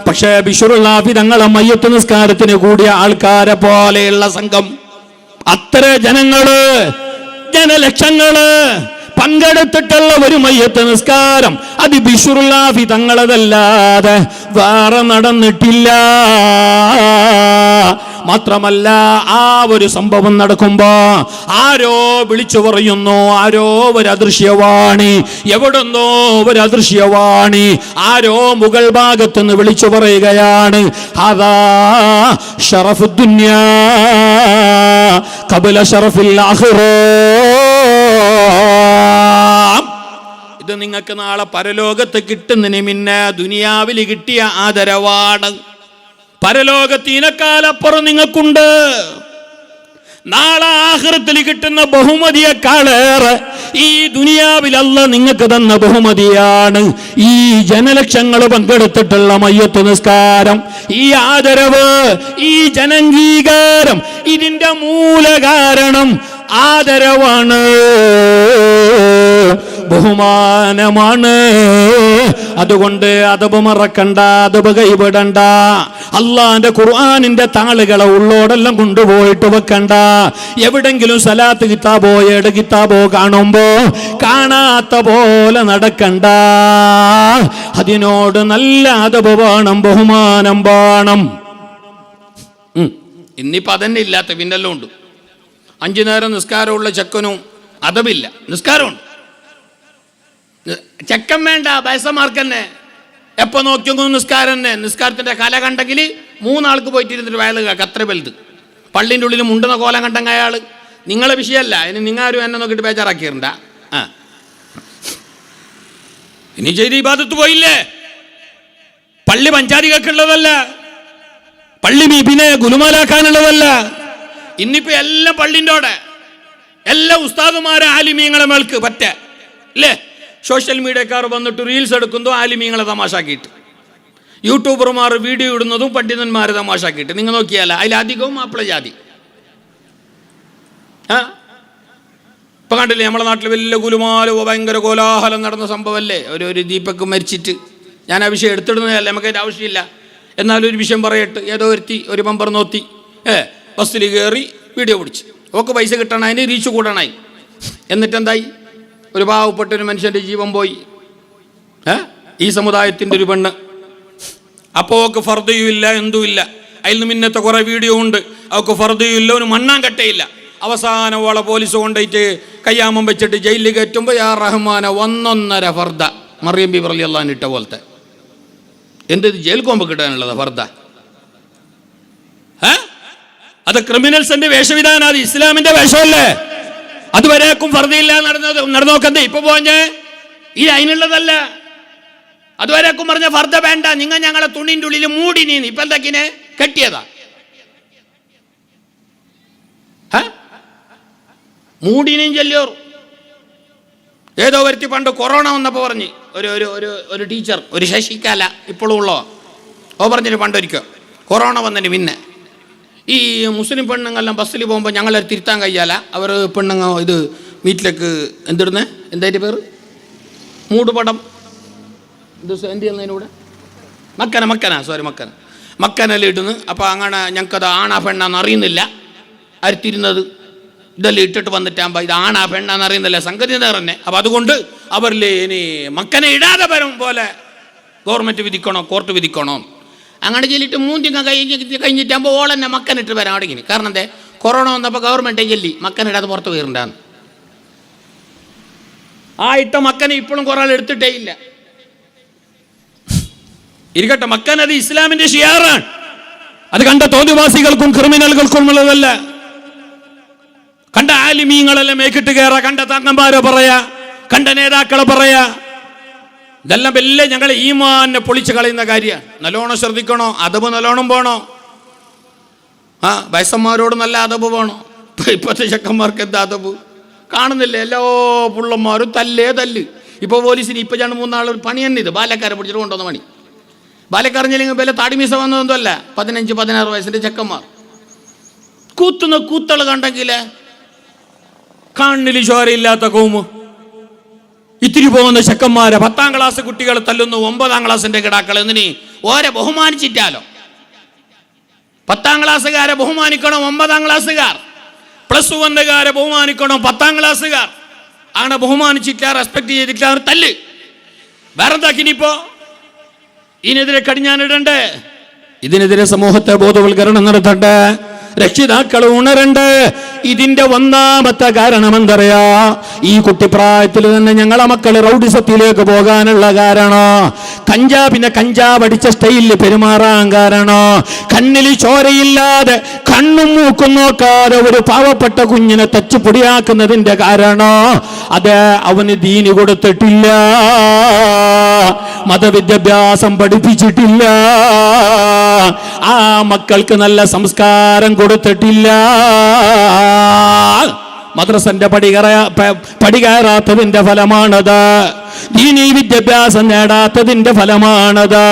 പക്ഷേ ബിശ്റുല്ലാഹി തങ്ങളെ മയ്യത്ത് നിസ്കാരത്തിന് കൂടിയ ആൾക്കാരെ പോലെയുള്ള സംഘം, അത്ര ജനലക്ഷങ്ങള് പങ്കെടുത്തിട്ടുള്ള ഒരു മയ്യത്ത് നിസ്കാരം അത് ബിശ്റുല്ലാഹി തങ്ങളതല്ലാതെ വേറെ നടന്നിട്ടില്ല. മാത്രമല്ല, ആ ഒരു സംഭവം നടക്കുമ്പോ ആരോ വിളിച്ചു പറയുന്നു, ആരോ ഒരു അദൃശ്യവാണി, എവിടുന്നോ ഒരു അദൃശ്യവാണി ആരോ മുകൾ ഭാഗത്തുനിന്ന് വിളിച്ചു പറയുകയാണ്, അതാ ശറഫുദ്ദുനിയാ ഖബല ശറഫിൽ ആഖിറ. ഇത് നിങ്ങൾക്ക് നാളെ പരലോകത്ത് കിട്ടുന്നതിന് മുന്നേ ദുനിയാവിൽ കിട്ടിയ ആദരവാണ്. പരലോകത്തിനേക്കാളപ്പുറം നിങ്ങൾക്കുണ്ട്. നാളെ ആഖിറത്തിൽ കിട്ടുന്ന ബഹുമതിയെക്കാളേറെ ഈ ദുനിയാവിൽ അല്ലാഹ് നിങ്ങൾക്ക് തന്ന ബഹുമതിയാണ് ഈ ജനലക്ഷങ്ങൾ പങ്കെടുത്തിട്ടുള്ള മയ്യത്ത് നിസ്കാരം. ഈ ആദരവ്, ഈ ജനംഗീകാരം, ഇതിന്റെ മൂലകാരണം ആദരവാണ്, ബഹുമാനമാണ്. അതുകൊണ്ട് അതബ് മറക്കണ്ട, അതബ് കൈവിടണ്ട. അള്ളാന്റെ ഖുർആനിന്റെ താളുകളെ ഉള്ളോടെല്ലാം കൊണ്ടുപോയിട്ട് വെക്കണ്ട. എവിടെങ്കിലും സലാത്ത് കിതാബോ ഏട് കിതാബോ കാണുമ്പോ കാണാത്ത പോലെ നടക്കണ്ട. അതിനോട് നല്ല അതബ് വേണം, ബഹുമാനം വേണം. ഇന്നിപ്പോ അതന്നെ ഇല്ലാത്ത പിന്നെല്ലാം ഉണ്ട്. 5 നേരം നിസ്കാരമുള്ള ചെക്കനും അതബില്ല, നിസ്കാരമുണ്ട്. ചെക്കൻ വേണ്ട, വയസ്സന്മാർക്ക് തന്നെ എപ്പോൾ നോക്കിയൊന്നും നിസ്കാരം തന്നെ. നിസ്കാരത്തിന്റെ കല കണ്ടെങ്കിൽ 3 ആൾക്ക് പോയിട്ടിരുന്നിട്ട് വയൽ കേൾക്കുക, അത്ര വലുത്. പള്ളിൻ്റെ ഉള്ളിൽ മുണ്ടുന്ന കോലം കണ്ടെങ്കിൽ അയാൾ നിങ്ങളെ വിഷയമല്ല. ഇനി നിങ്ങാരും എന്നെ നോക്കിയിട്ട് ബേജാറാക്കിയിരണ്ട. ഇനി ചെയ്ത് ഇബാദത്ത് പോയില്ലേ. പള്ളി പഞ്ചാരികൾക്കുള്ളതല്ല, പള്ളി പിന്നെ ഗുലുമാലാക്കാനുള്ളതല്ല. ഇന്നിപ്പോ എല്ലാം പള്ളിൻ്റെ ഓടെ, എല്ലാ ഉസ്താദുമാരെ ആലിമീങ്ങളെ മേൽക്ക് പറ്റ അല്ലേ. സോഷ്യൽ മീഡിയക്കാർ വന്നിട്ട് റീൽസ് എടുക്കുന്നതും ആലിമീങ്ങളെ തമാശാക്കിയിട്ട്, യൂട്യൂബർമാർ വീഡിയോ ഇടുന്നതും പണ്ഡിതന്മാരെ തമാശാക്കിയിട്ട്. നിങ്ങൾ നോക്കിയാല അതിലധികവും മാപ്പിള ജാതി. ഇപ്പം കണ്ടില്ലേ നമ്മളെ നാട്ടിൽ വലിയ ഗുലുമാലോ ഭയങ്കര കോലാഹലം നടന്ന സംഭവമല്ലേ. ഒരു ദീപക്ക് മരിച്ചിട്ട്, ഞാൻ ആ വിഷയം എടുത്തിടുന്നതല്ല, നമുക്കതിൻ്റെ ആവശ്യമില്ല. എന്നാലും ഒരു വിഷയം പറയട്ട്. ഏതോ ഒരു ബമ്പർ നോത്തി ബസ്സിൽ കയറി വീഡിയോ പിടിച്ച്, ഓക്ക് പൈസ കിട്ടണതിന് റീച്ച് കൂടണായി. എന്നിട്ടെന്തായി, ഒരു പാവപ്പെട്ട ഒരു മനുഷ്യൻ്റെ ജീവൻ പോയി. ഈ സമുദായത്തിൻ്റെ ഒരു പെണ്ണ്. അപ്പോൾ അവൾക്ക് ഫർദയുമില്ല, എന്തുമില്ല. അതിൽ നിന്ന് മുന്നത്തെ കുറേ വീഡിയോ ഉണ്ട്. അവൾക്ക് ഫർദയുമില്ല, ഒരു മണ്ണാൻ കട്ടയില്ല. അവസാനം അവളെ പോലീസ് കൊണ്ടുപോയിട്ട് കയ്യാമം വെച്ചിട്ട് ജയിലിൽ കയറ്റുമ്പോൾ യാ റഹ്മാന 1.5 ഫർദ മറിയം ബീബി റളിയല്ലാഹു അൻഹ ഇട്ട പോലത്തെ. എന്ത് ജയിൽ കോമ്പ് കിട്ടാനുള്ളതാ ഫർദ? അത് ക്രിമിനൽസിന്റെ വേഷവിധാനം, അത് ഇസ്ലാമിന്റെ വേഷമല്ലേ. അതുവരേക്കും ഫർദയില്ല നടന്നോക്കന്തേ ഇപ്പൊ പോഞ്ഞ് ഇത് അതിനുള്ളതല്ല. അതുവരെയൊക്കെ പറഞ്ഞ ഫർദ വേണ്ട, നിങ്ങൾ ഞങ്ങളെ തുണിൻ്റെ ഉള്ളിൽ മൂടി നീ ഇപ്പൊ എന്തൊക്കെ കെട്ടിയതാ മൂടിനെയും ചെല്ലിയോർ. ഏതോ വരുത്തി പണ്ട് കൊറോണ വന്നപ്പോൾ പറഞ്ഞ് ഒരു ടീച്ചർ, ഒരു ശശികല ഇപ്പോഴും ഉള്ളോ പറഞ്ഞിട്ട് പണ്ടൊരിക്കോ കൊറോണ വന്നതിന് പിന്നെ ഈ മുസ്ലിം പെണ്ണുങ്ങളെല്ലാം ബസ്സിൽ പോകുമ്പോൾ ഞങ്ങളെ തിരുത്താൻ കഴിയാല. അവർ പെണ്ണുങ്ങ ഇത് വീട്ടിലേക്ക് എന്തിടുന്നേ, എന്തായിട്ട് പേര്, മൂടുപടം എന്ത് ചെയ്യുന്നതിനൂടെ മക്കനെല്ലാം ഇടുന്നു. അപ്പോൾ അങ്ങനെ ഞങ്ങൾക്കത് ആണാ പെണ്ണാന്ന് അറിയുന്നില്ല, അരുത്തിരുന്നത് ഇതെല്ലാം ഇട്ടിട്ട് വന്നിട്ടാകുമ്പോൾ ഇത് ആണാ പെണ്ണാന്ന് അറിയുന്നില്ല, സംഗതി എന്താ തന്നെ. അപ്പോൾ അതുകൊണ്ട് അവരിൽ ഇനി മക്കനെ ഇടാതെ വരും പോലെ ഗവൺമെൻറ് വിധിക്കണോ കോർട്ട് വിധിക്കണോ അങ്ങനെ ചെല്ലിട്ട് മൂന്നിങ്ങ കഴിഞ്ഞിട്ടാകുമ്പോൾ ഓളെന്നെ മക്കനിട്ട് വരാൻ അടങ്ങിന്. കാരണം എന്താ, കൊറോണ വന്നപ്പോൾ ഗവൺമെൻറ് ചെല്ലി മക്കനിടാതെ പുറത്ത് പോയിട്ടുണ്ടാന്ന്. ആ ഇട്ട മക്കനെ ഇപ്പോഴും കുറേ ആൾ എടുത്തിട്ടേ ഇല്ല. ഇരിക്കട്ടെ, മക്കൻ അത് ഇസ്ലാമിന്റെ ഷിയാറാണ്. അത് കണ്ട തോന്നിവാസികൾക്കും ക്രിമിനലുകൾക്കും ഉള്ളതല്ല. കണ്ട ആലിമീങ്ങളെല്ലാം മേക്കിട്ട് കയറാ, കണ്ട തങ്ങന്മാരെ പറയാ, കണ്ട നേതാക്കളെ പറയാ. ഇതെല്ലാം വലിയ ഞങ്ങളെ ഈമാനെ പൊളിച്ച് കളയുന്ന കാര്യമാണ്. നല്ലോണം ശ്രദ്ധിക്കണോ, അതബ് നല്ലോണം പോണോ. വയസ്സന്മാരോട് നല്ല അതബ് പോണോ. ഇപ്പോഴത്തെ ചെക്കന്മാർക്ക് എന്താ അതബ് കാണുന്നില്ലേ, എല്ലാ പുള്ളന്മാരും തല്ല്. ഇപ്പോൾ പോലീസിന് ഇപ്പം ഞാൻ 3 നാൾ പണി തന്നെ ഇത്, ബാലക്കാരെ പിടിച്ചിട്ട് കൊണ്ടുവന്ന പണി. ബാലക്കറിഞ്ഞില്ലെങ്കിൽ വില താടിമീസ വന്നതൊന്നുമല്ല, 15-16 വയസ്സിൻ്റെ ചെക്കന്മാർ കൂത്തുന്ന കൂത്തള് കണ്ടെങ്കിൽ കണ്ണിൽ ചോരയില്ലാത്ത കോമ് ഇത്തിരി പോകുന്ന ചെക്കന്മാരെ 10ാം ക്ലാസ് കുട്ടികൾ തല്ലുന്നു 9ാം ക്ലാസ്സിന്റെ കിടാക്കൾ. എന്തിനീ ഓരെ ബഹുമാനിച്ചിട്ടാലോ. 10ാം ക്ലാസ്സുകാരെ ബഹുമാനിക്കണം 9ാം ക്ലാസ്സുകാർ, +1കാരെ ബഹുമാനിക്കണം 10ാം ക്ലാസ്സുകാർ. അങ്ങനെ ബഹുമാനിച്ചിട്ടാ റെസ്പെക്ട് ചെയ്തിട്ടാ തല്ല്. വേറെന്താക്കിനിപ്പോ ഇതിനെതിരെ കടിഞ്ഞാനിടണ്ടേ, ഇതിനെതിരെ സമൂഹത്തെ ബോധവൽക്കരണം നടത്തണ്ടേ, രക്ഷിതാക്കൾ ഉണരണ്ടേ. ഇതിന്റെ ഒന്നാമത്തെ കാരണം എന്തറിയാ, ഈ കുട്ടിപ്രായത്തിൽ തന്നെ ഞങ്ങളെ മക്കള് റൗഡിസത്തിലേക്ക് പോകാനുള്ള കാരണം, കഞ്ചാവ് അടിച്ച സ്റ്റൈലിൽ പെരുമാറാൻ കാരണം, കണ്ണിൽ ചോരയില്ലാതെ കണ്ണും മൂക്കും നോക്കാതെ ഒരു പാവപ്പെട്ട കുഞ്ഞിനെ തച്ചു പൊടിയാക്കുന്നതിന്റെ കാരണം അത് അവന് ദീനി കൊടുത്തിട്ടില്ല, മതവിദ്യാഭ്യാസം പഠിപ്പിച്ചിട്ടില്ല, ആ മക്കൾക്ക് നല്ല സംസ്കാരം കൊടുത്തിട്ടില്ല, മദ്രസന്റെ പടി കയറാത്തതിന്റെ ഫലമാണത്, ദീനീ വിദ്യാഭ്യാസം നേടാത്തതിന്റെ ഫലമാണത്,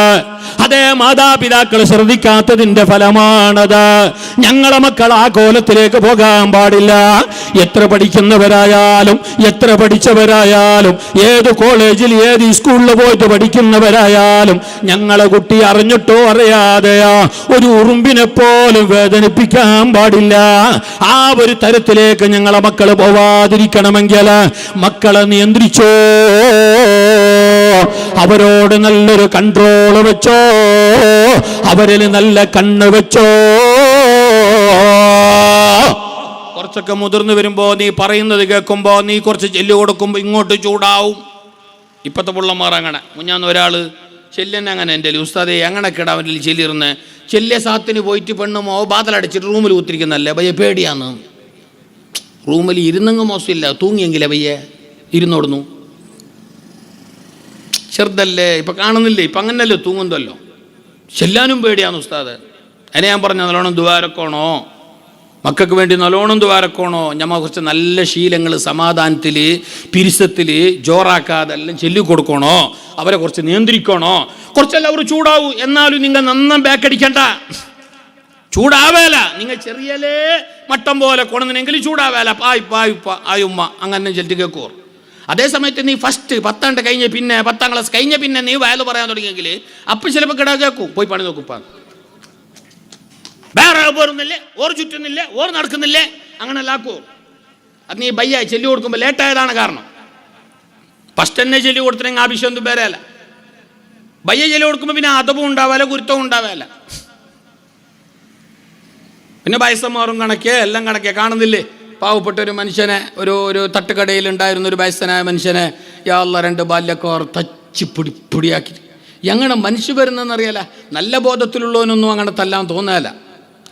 അതേ മാതാപിതാക്കൾ ശ്രദ്ധിക്കാത്തതിന്റെ ഫലമാണത്. ഞങ്ങളെ മക്കൾ ആ കോലത്തിലേക്ക് പോകാൻ പാടില്ല. എത്ര പഠിക്കുന്നവരായാലും എത്ര പഠിച്ചവരായാലും ഏത് കോളേജിൽ ഏത് സ്കൂളിൽ പോയിട്ട് പഠിക്കുന്നവരായാലും ഞങ്ങളെ കുട്ടി അറിഞ്ഞിട്ടോ അറിയാതെയോ ഒരു ഉറുമ്പിനെ പോലും വേദനിപ്പിക്കാൻ പാടില്ല. ആ ഒരു തരത്തിലേക്ക് ഞങ്ങളെ മക്കൾ പോവാതിരിക്കണമെങ്കിൽ മക്കളെ നിയന്ത്രിച്ചോ, അവരോട് നല്ലൊരു കൺട്രോൾ വെച്ചോ, അവരിൽ നല്ല കണ്ണ് വെച്ചോ. കുറച്ചൊക്കെ മുതിർന്നു വരുമ്പോ നീ പറയുന്നത് കേൾക്കുമ്പോ നീ കുറച്ച് ചെല്ലു കൊടുക്കുമ്പോ ഇങ്ങോട്ട് ചൂടാവും. ഇപ്പത്തെ പിള്ളമാർ അങ്ങനെ. മുന്നാന്ന് ഒരാള് ചെല്ലന്നെ അങ്ങനെ എൻ്റെ ഉസ്താദെ അങ്ങനെ കിടാവിൽ ചെല്ലിരുന്ന് ചെല്ലിയ സാത്തിന് പോയിട്ട് പെണ്ണുമോ ബാതലടിച്ചിട്ട് റൂമിൽ കുത്തിരിക്കുന്നല്ലേ ഭയ്യ, പേടിയാന്ന്. റൂമിൽ ഇരുന്നെങ്കിൽ മോശമില്ല, തൂങ്ങിയെങ്കിലേ ഭയ്യ ഇരുന്നോടുന്നു. ചെറുതല്ലേ, ഇപ്പം കാണുന്നില്ലേ, ഇപ്പം അങ്ങനല്ലോ തൂങ്ങുന്നല്ലോ. ചെല്ലാനും പേടിയാന്ന് ഉസ്താദ്. അതിനെ ഞാൻ പറഞ്ഞ നല്ലോണം ദ്വാരക്കോണോ, മക്കൾക്ക് വേണ്ടി നല്ലോണം ദ്വാരക്കോണോ. ഞമ്മ കുറച്ച് നല്ല ശീലങ്ങൾ സമാധാനത്തിൽ പിരിസത്തിൽ ജോറാക്കാതെ എല്ലാം ചൊല്ലിക്കൊടുക്കണോ, അവരെ കുറച്ച് നിയന്ത്രിക്കണോ. കുറച്ചെല്ലാം അവർ ചൂടാവൂ, എന്നാലും നിങ്ങൾ നന്നാ ബാക്കടിക്കണ്ട, ചൂടാവേല. നിങ്ങൾ ചെറിയലേ മട്ടം പോലെ കൊണ്ടുവന്നെങ്കിൽ ചൂടാവേല, ആയുമ്മ അങ്ങനെ ചെല്ലി കേൾക്കൂ. അതേസമയത്ത് നീ ഫസ്റ്റ് 10 കഴിഞ്ഞ പിന്നെ 10ാം ക്ലാസ് കഴിഞ്ഞ പിന്നെ നീ വയല് പറയാൻ തുടങ്ങിയെങ്കിൽ അപ്പം ചിലപ്പോൾ കിടാ കേൾക്കും, പോയി പണി നോക്കുപ്പാ, വേറെ പോരുന്നില്ലേ, ഓർ ചുറ്റുന്നില്ലേ, ഓർ നടക്കുന്നില്ലേ, അങ്ങനെ ആക്കൂ. അത് നീ ബയ്യ ചെല്ലി കൊടുക്കുമ്പോൾ ലേറ്റായതാണ് കാരണം. ഫസ്റ്റ് തന്നെ ചെല്ലി കൊടുത്തില്ലെങ്കിൽ ആവശ്യം ഒന്നും വേറെയല്ല. ബയ്യ ചെല്ലി കൊടുക്കുമ്പോൾ പിന്നെ അതവും ഉണ്ടാവില്ല, ഗുരുത്തവും ഉണ്ടാവില്ല. പിന്നെ വയസ്സന്മാരും കണക്കേ എല്ലാം കണക്കേ കാണുന്നില്ലേ. പാവപ്പെട്ട ഒരു മനുഷ്യനെ ഒരു തട്ടുകടയിൽ ഉണ്ടായിരുന്ന ഒരു വയസ്സനായ മനുഷ്യനെ യാ അല്ലാഹ് 2 ബാല്യക്കാർ തച്ച് പൊടിയാക്കി. എങ്ങനെ മനുഷ്യ വരുന്നതെന്നറിയാല. നല്ല ബോധത്തിലുള്ളവനൊന്നും അങ്ങനെ തല്ലാൻ തോന്നല.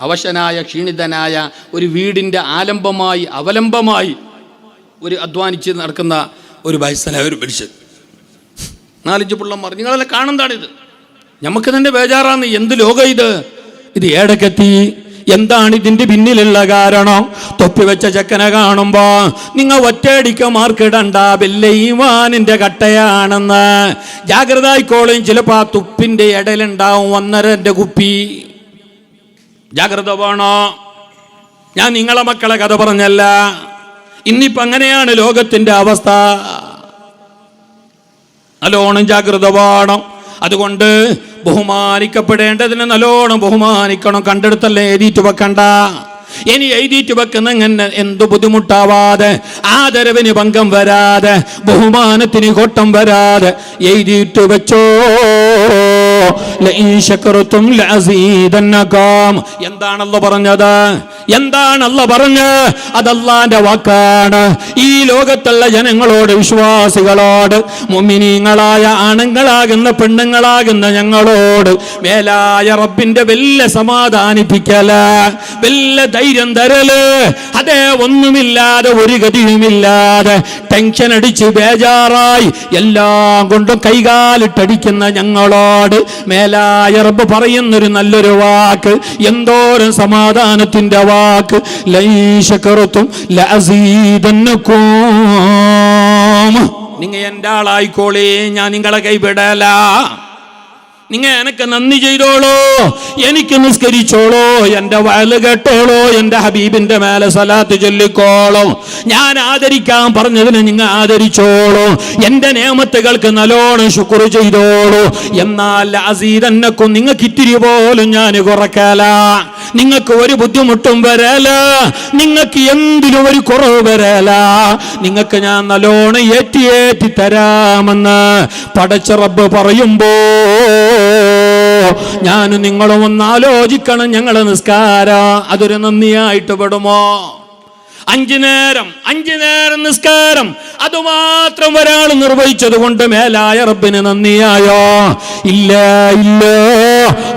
അവശനായ ക്ഷീണിതനായ ഒരു വീടിൻ്റെ അവലംബമായി ഒരു അധ്വാനിച്ച് നടക്കുന്ന ഒരു വയസ്സനായ ഒരു മനുഷ്യൻ 4-5 പിള്ളന്മാർ. നിങ്ങളെല്ലാം കാണുന്നതാണിത്. നമുക്ക് തന്നെ ബേജാറാന്ന്. എന്ത് ലോകം ഇത് ഏടക്കെത്തി? എന്താണ് ഇതിന്റെ പിന്നിലുള്ള കാരണം? തൊപ്പിവെച്ച ചെക്കനെ കാണുമ്പോ നിങ്ങൾ ഒറ്റയടിക്ക് മാർക്കിടണ്ട, ബെല്ലൈവാനിന്റെ കട്ടയാണെന്ന്. ജാഗ്രത ആയിക്കോളും. ചിലപ്പോ ആ തുപ്പിന്റെ ഇടയിലുണ്ടാവും 1.5 കുപ്പി. ജാഗ്രത വേണോ? ഞാൻ നിങ്ങളെ മക്കളെ കഥ പറഞ്ഞല്ല. ഇന്നിപ്പോ അങ്ങനെയാണ് ലോകത്തിന്റെ അവസ്ഥ. നല്ലോണം ജാഗ്രത വേണം. അതുകൊണ്ട് ബഹുമാനിക്കപ്പെടേണ്ടതിനെ നല്ലോണം ബഹുമാനിക്കണം. കണ്ടെടുത്തല്ലേ എഴുതിയിട്ട് വെക്കണ്ട. ഇനി എഴുതിയിട്ട് വെക്കുന്ന എങ്ങനെ എന്ത് ബുദ്ധിമുട്ടാവാതെ, ആദരവിന് ഭംഗം വരാതെ, ബഹുമാനത്തിന് കോട്ടം വരാതെ എഴുതിയിട്ട് വെച്ചോ. എന്താണല്ലോ പറഞ്ഞത്? എന്താണല്ലോ പറഞ്ഞ്? അതല്ലാന്റെ വാക്കാണ്. ഈ ലോകത്തുള്ള ജനങ്ങളോട്, വിശ്വാസികളോട്, മുഅ്മിനീങ്ങളായ ആണുങ്ങളാകുന്ന പെണ്ണുങ്ങളാകുന്ന ഞങ്ങളോട് മേലായ റബ്ബിന്റെ വല്ല സമാധാനിപ്പിക്കല, വല്ല ധൈര്യം തരല്. അതേ, ഒന്നുമില്ലാതെ ഒരു ഗതിയുമില്ലാതെ ടെൻഷൻ അടിച്ച് ബേജാറായി എല്ലാം കൊണ്ടും കൈകാലിട്ടടിക്കുന്ന ഞങ്ങളോട് മേലായ റബ്ബ് പറയുന്നൊരു നല്ലൊരു വാക്ക്, എന്തോരം സമാധാനത്തിന്റെ വാക്ക്. ലൈശകറതും ലഅസീദന്നകും. നിങ്ങൾ എൻ്റെ ആളായിക്കോളേ, ഞാൻ നിങ്ങളെ കൈവിടല. നിങ്ങൾ എനക്ക് നന്ദി ചെയ്തോളൂ, എനിക്ക് നിസ്കരിച്ചോളൂ, എൻ്റെ വയല് കേട്ടോളൂ, എൻ്റെ ഹബീബിന്റെ മേലെ സലാത്ത് ചൊല്ലിക്കോളൂ. ഞാൻ ആദരിക്കാൻ പറഞ്ഞതിന് നിങ്ങൾ ആദരിച്ചോളൂ, എൻ്റെ നിയമത്തുകൾക്ക് നല്ലോണം ശുക്ർ ചെയ്തോളൂ. എന്നാൽ അസീദന്നക്കും നിങ്ങൾക്ക് ഇത്തിരി പോലും ഞാൻ കുറക്കല. നിങ്ങൾക്ക് ഒരു ബുദ്ധിമുട്ടും വരല, നിങ്ങൾക്ക് എന്തിനും ഒരു കുറവ് വരല. നിങ്ങൾക്ക് ഞാൻ നല്ലോണം ഏറ്റി തരാമെന്ന് പടച്ച റബ്ബ് പറയുമ്പോ ഞാനും നിങ്ങളും ഒന്ന് ആലോചിക്കണം. ഞങ്ങളെ നിസ്കാരം അതൊരു നന്ദിയായിട്ട് പെടുമോ? 5 നേരം നിസ്കാരം അതുമാത്രം ഒരാൾ നിർവഹിച്ചത് കൊണ്ട് മേലായ റബ്ബിന് നന്ദിയായോ? ഇല്ല.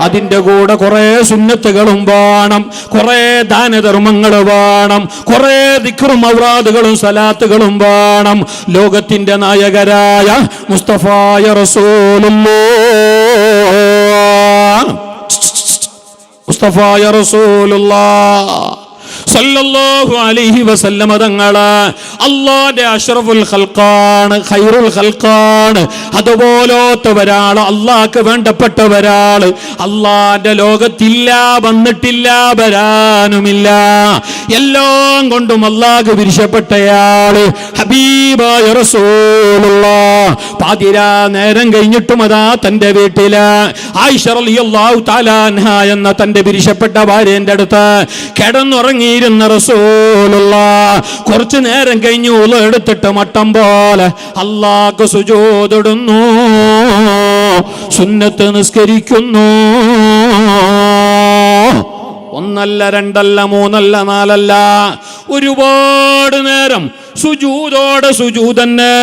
അതിന്റെ കൂടെ കുറെ സുന്നത്തുകളും വേണം, കുറെ ദാനധർമ്മങ്ങൾ വേണം, കുറെ ദിക്റും ഔറാദുകളും സലാത്തുകളും വേണം. ലോകത്തിന്റെ നായകരായ മുസ്തഫായ റസൂലുള്ളാഹ് സല്ലല്ലാഹു അലൈഹി വസല്ലമ തങ്ങള് അല്ലാഹുവിന്റെ അഷ്റഫുൽ ഖൽഖാണ്, ഖൈറുൽ ഖൽഖാണ്. അതുപോലത്തവരാണ്, അള്ളാഹ്ക്ക് വേണ്ടപ്പെട്ടവരാണ്. അള്ളാഹുവിന്റെ ലോകത്തില്ല, വന്നിട്ടില്ല, വരാനുമില്ല. എല്ലാം കൊണ്ടും അള്ളാഹ്ക്ക് വിരിശപ്പെട്ടയാള് ഹബീബായ റസൂലുള്ളാഹ്. പാതിരാ നേരം കഴിഞ്ഞിട്ടും അതാ തന്റെ വീട്ടില് ആയിഷ റളിയല്ലാഹു തആല അൻഹ എന്ന തന്റെ വിരിശപ്പെട്ട ഭാര്യന്റെ അടുത്ത് കിടന്നുറങ്ങി റസൂലുള്ളാഹ്. കുറച്ചു നേരം കഴിഞ്ഞു ഉളു എടുത്തിട്ട് മട്ടം പോലെ അല്ലാഹ്ക്ക് സുജൂദിടുന്നു, സുന്നത്ത് നിസ്കരിക്കുന്നു. 1 2 3 4 ഒരുപാട് നേരം സുജൂദോടെ സുജൂദന്നെ,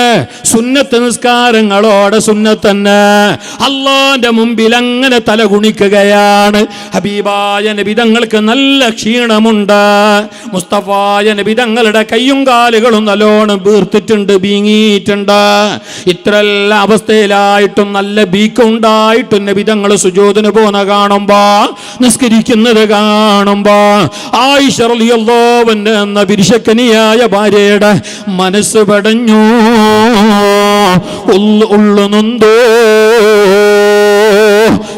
സുന്നത്ത് നിസ്കാരങ്ങളോടെ സുന്നത്തന്നെ. അള്ളാന്റെ മുമ്പിൽ അങ്ങനെ തല കുണിക്കുകയാണ്. ഹബീബായ നബി തങ്ങൾക്ക് നല്ല ക്ഷീണമുണ്ട്. മുസ്തഫായ നബി തങ്ങളുടെ കയ്യും കാലുകളും നല്ലോണം വീർത്തിട്ടുണ്ട്, ബീങ്ങിയിട്ടുണ്ട്. ഇത്രയെല്ലാം അവസ്ഥയിലായിട്ടും നല്ല ബീക്കുണ്ടായിട്ടും നബി തങ്ങൾ സുജൂദിന് പോന്ന കാണുമ്പോ, നിസ്കരിക്കുന്നത് കാണുമ്പോ ആയിഷ റളിയല്ലാഹു അൻഹ എന്ന വിരിശക്കനിയായ ഭാര്യയുടെ മനസ്സ് പടഞ്ഞു, ഉള്ളുന്നുണ്ടോ.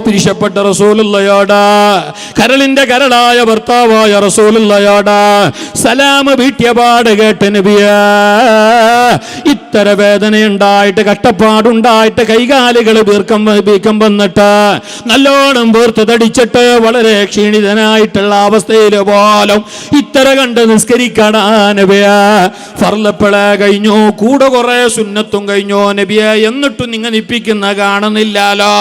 പിരിശപ്പെട്ട റസൂലുള്ളാഹിയോട്, കരളിന്റെ കരളായ ഭർത്താവായ റസൂലുള്ളാഹിയോട് സലാം വീട്ടിയ പാട് കേട്ട് നബിയേ, ഇത്ര വേദനയുണ്ടായിട്ട്, കഷ്ടപ്പാടുണ്ടായിട്ട്, കൈകാലുകൾ വീക്കം വന്നിട്ട്, നല്ലോണം വീർത്ത് തടിച്ചിട്ട്, വളരെ ക്ഷീണിതനായിട്ടുള്ള അവസ്ഥയിൽ പോലും ഇത്ര കണ്ട് നിസ്കരിക്കണ നബിയേ. ഫർളപ്പള കഴിഞ്ഞു, കൂടെ കുറെ സുന്നത്തും കഴിഞ്ഞു നബിയേ. എന്നിട്ടും നിങ്ങൾ നിപ്പിക്കുന്ന കാണുന്നില്ലാലോ.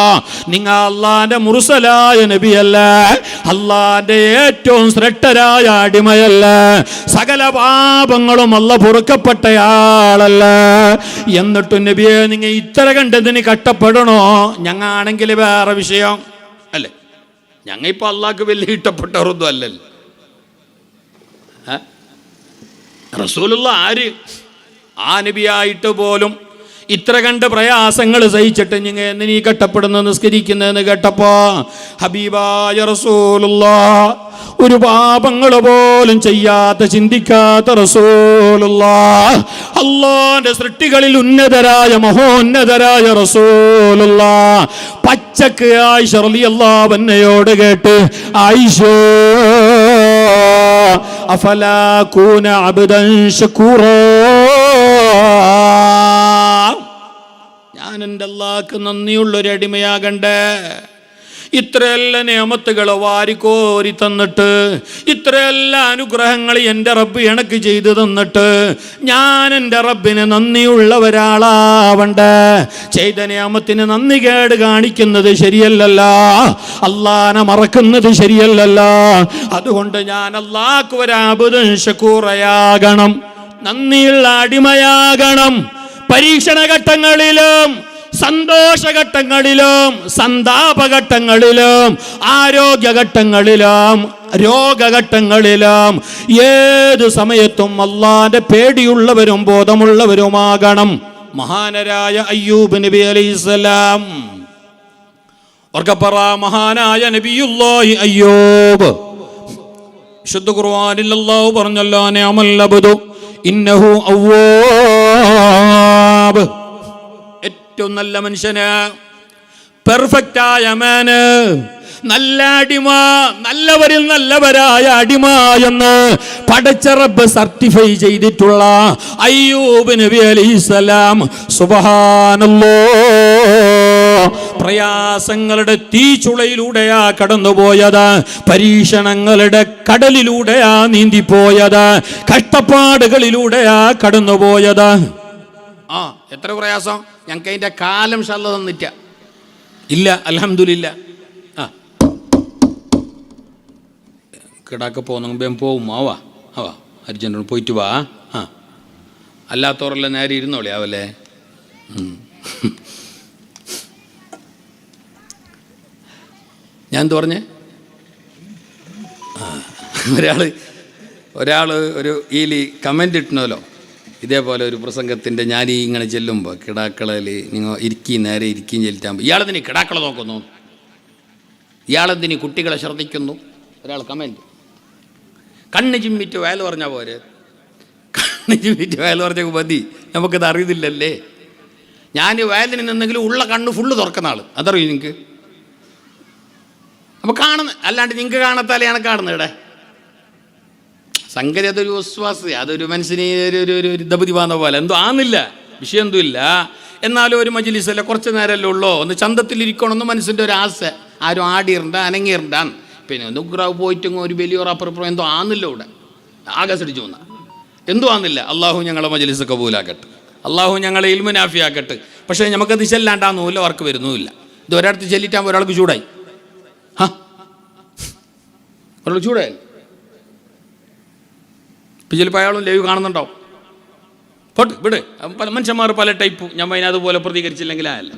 നിങ്ങൾ അള്ളാന്റെ മുർസലായ നബിയല്ല, അള്ളാന്റെ ഏറ്റവും ശ്രേഷ്ഠരായ അടിമയല്ല, സകല പാപങ്ങളും അല്ലാഹ് പൊറുക്കപ്പെട്ടയാളല്ല. എന്നിട്ടും നബിയെ നിങ്ങൾ ഇത്ര കണ്ടതിന് കഷ്ടപ്പെടണോ? ഞങ്ങാണെങ്കിൽ വേറെ വിഷയം അല്ലേ. ഞങ്ങ ഇപ്പൊ അള്ളാഹ്ക്ക് വലിയ ഇഷ്ടപ്പെട്ടവരൊന്നും അല്ലല്ലോ. റസൂലുള്ള ആര്? ആ നബിയായിട്ട് പോലും ഇത്ര കണ്ട് പ്രയാസങ്ങൾ സഹിച്ചിട്ട് നിങ്ങൾ നീ കഷ്ടപ്പെടുന്ന നിസ്കരിക്കുന്നതെന്ന് കേട്ടപ്പോ ഹബീബായ റസൂലുള്ളാഹ് ഒരു പാപങ്ങൾ പോലും ചെയ്യാത്ത ചിന്തിക്കാത്ത റസൂലുള്ളാഹ് അല്ലാഹുവിന്റെ സൃഷ്ടികളിൽ ഉന്നതരായ മഹോന്നതരായ റസൂലുള്ളാഹ് പച്ചക്ക് ആയിഷ റളിയല്ലാഹു അൻഹയോട് കേട്ട് ആയിഷ അഫലാ കൂന അബ്ദൻ ശകൂറാ ഞാൻ എൻ്റെ അല്ലാഹ്ക്ക് നന്ദിയുള്ളൊരു അടിമയാകണ്ടേ ഇത്രയെല്ലാം നിയമത്തുകൾ വാരിക്കോരി തന്നിട്ട് ഇത്രയെല്ലാം അനുഗ്രഹങ്ങൾ എൻ്റെ റബ്ബ് എനക്ക് ചെയ്തു തന്നിട്ട് ഞാൻ എൻ്റെ റബ്ബിന് നന്ദിയുള്ള ഒരാളാവണ്ടേ ചെയ്ത നിയമത്തിന് നന്ദി കേട് കാണിക്കുന്നത് ശരിയല്ലല്ലോ അല്ലാഹനെ മറക്കുന്നത് ശരിയല്ലല്ലോ അതുകൊണ്ട് ഞാൻ അല്ലാഹ്ക്ക് ഒരു അബ്ദുൻ ശകൂറയാകണം നന്ദിയുള്ള അടിമയാകണം പരീക്ഷണഘട്ടങ്ങളിലും സന്തോഷഘട്ടങ്ങളിലും സന്താപഘട്ടങ്ങളിലും ആരോഗ്യഘട്ടങ്ങളിലും രോഗഘട്ടങ്ങളിലും ഏത് സമയത്തും അല്ലാഹുവിന്റെ പേടിയുള്ളവരും ബോധമുള്ളവരുമാകണം മഹാനരായ അയ്യൂബ് നബി അലൈഹിസ്സലാം ഓർക്കപ്പറ മഹാനായ നബിയുല്ലാഹി അയ്യൂബ് വിശുദ്ധ ഖുർആനിൽ അല്ലാഹു പറഞ്ഞല്ലോ നിഅമൽ അബ്ദു ഇന്നഹു അവ്വാബ് ഏറ്റവും നല്ല മനുഷ്യന് പെർഫെക്റ്റായ മാന് നല്ല അടിമ നല്ലവരിൽ നല്ലവരായ അടിമ എന്ന് പടച്ച റബ്ബ് സർട്ടിഫൈ ചെയ്തിട്ടുള്ള അയ്യൂബ് നബി അലൈഹിസ്സലാം സുബ്ഹാനല്ലാഹ് പ്രയാസങ്ങളുടെ തീച്ചുളയിലൂടെയാ കടന്നുപോയത് പരീക്ഷണങ്ങളുടെ കടലിലൂടെയാ നീന്തിപ്പോയത് കഷ്ടപ്പാടുകളിലൂടെയാ കടന്നുപോയത് എത്ര പ്രയാസം ഞങ്ങൾക്ക് അതിൻ്റെ കാലം ശല്ല തന്നിട്ട ഇല്ല അൽഹംദുലില്ലാ കിടാക്ക പോകുന്ന പോവും ആവാ അർജൻറ്റോട് പോയിട്ട് വാ അല്ലാത്തവരെല്ലാം നേരെ ഇരുന്നോളി ആവല്ലേ ഞാൻ എന്ത് പറഞ്ഞേ ഒരാൾ ഒരു ഈലി കമൻ്റ് ഇട്ടണല്ലോ ഇതേപോലെ ഒരു പ്രസംഗത്തിൻ്റെ ഞാൻ ഇങ്ങനെ ചെല്ലുമ്പോൾ കിടാക്കളിൽ നിങ്ങൾ നേരെ ഇരിക്കുകയും ചെല്ലിട്ടാകുമ്പോൾ ഇയാളെന്തിനി കിടാക്കളെ നോക്കുന്നു ഇയാളെന്തിനി കുട്ടികളെ ശ്രദ്ധിക്കുന്നു ഒരാൾ കമൻറ്റ് കണ്ണ് ചിമ്മിറ്റ് വയൽ പറഞ്ഞാൽ പോരെ കണ്ണ് ചിമ്മിറ്റ് വയൽ പറഞ്ഞാൽ മതി നമുക്കത് അറിയുന്നില്ലല്ലേ ഞാൻ വയലിന് നിന്നെങ്കിലും ഉള്ള കണ്ണ് ഫുള്ള് തുറക്കുന്ന ആൾ അതറിയും നിങ്ങൾക്ക് അപ്പോൾ കാണുന്ന അല്ലാണ്ട് നിങ്ങൾക്ക് കാണത്താലെയാണ് കാണുന്നത് ഇവിടെ സംഗതി അതൊരു വിശ്വാസം അതൊരു മനുഷ്യന് ഒരു ദബതി പാന്ന പോലെ എന്തോ ആന്നില്ല വിഷയം എന്തും ഇല്ല എന്നാലും ഒരു മജ്ലിസല്ല കുറച്ച് നേരമല്ലേ ഉള്ളൂ ഒന്ന് ചന്തത്തിലിരിക്കണമെന്ന് മനസ്സിൻ്റെ ഒരു ആശ ആരും ആടിയിരണ്ട അനങ്ങിയിരണ്ടാൻ പിന്നെ ഒന്ന് ഉഗ്രാവ് പോയിട്ടും ഒരു വലിയൊരു അപ്പുറപ്പുറം എന്തോ ആന്നില്ല ഇവിടെ ആകസടിച്ചു വന്ന എന്തോ ആന്നില്ല അള്ളാഹു ഞങ്ങളെ മജ്ലിസ് കബൂലാക്കട്ടെ അള്ളാഹു ഞങ്ങളെ ഇൽമു നാഫിയാക്കട്ടെ പക്ഷേ നമുക്കത് ചെല്ലാണ്ടാന്നുമില്ല വർക്ക് വരുന്നുമില്ല ഇത് ഒരിടത്ത് ചെല്ലിട്ടാകുമ്പോൾ ഒരാൾക്ക് ചൂടായി ഒരാൾ ചൂടായി ഇപ്പം ചിലപ്പോൾ അയാളും ലൈവ് കാണുന്നുണ്ടാവും പോട്ട് വിട് മനുഷ്യന്മാർ പല ടൈപ്പ് ഞാൻ അതുപോലെ പ്രതികരിച്ചില്ലെങ്കിൽ ആയല്ല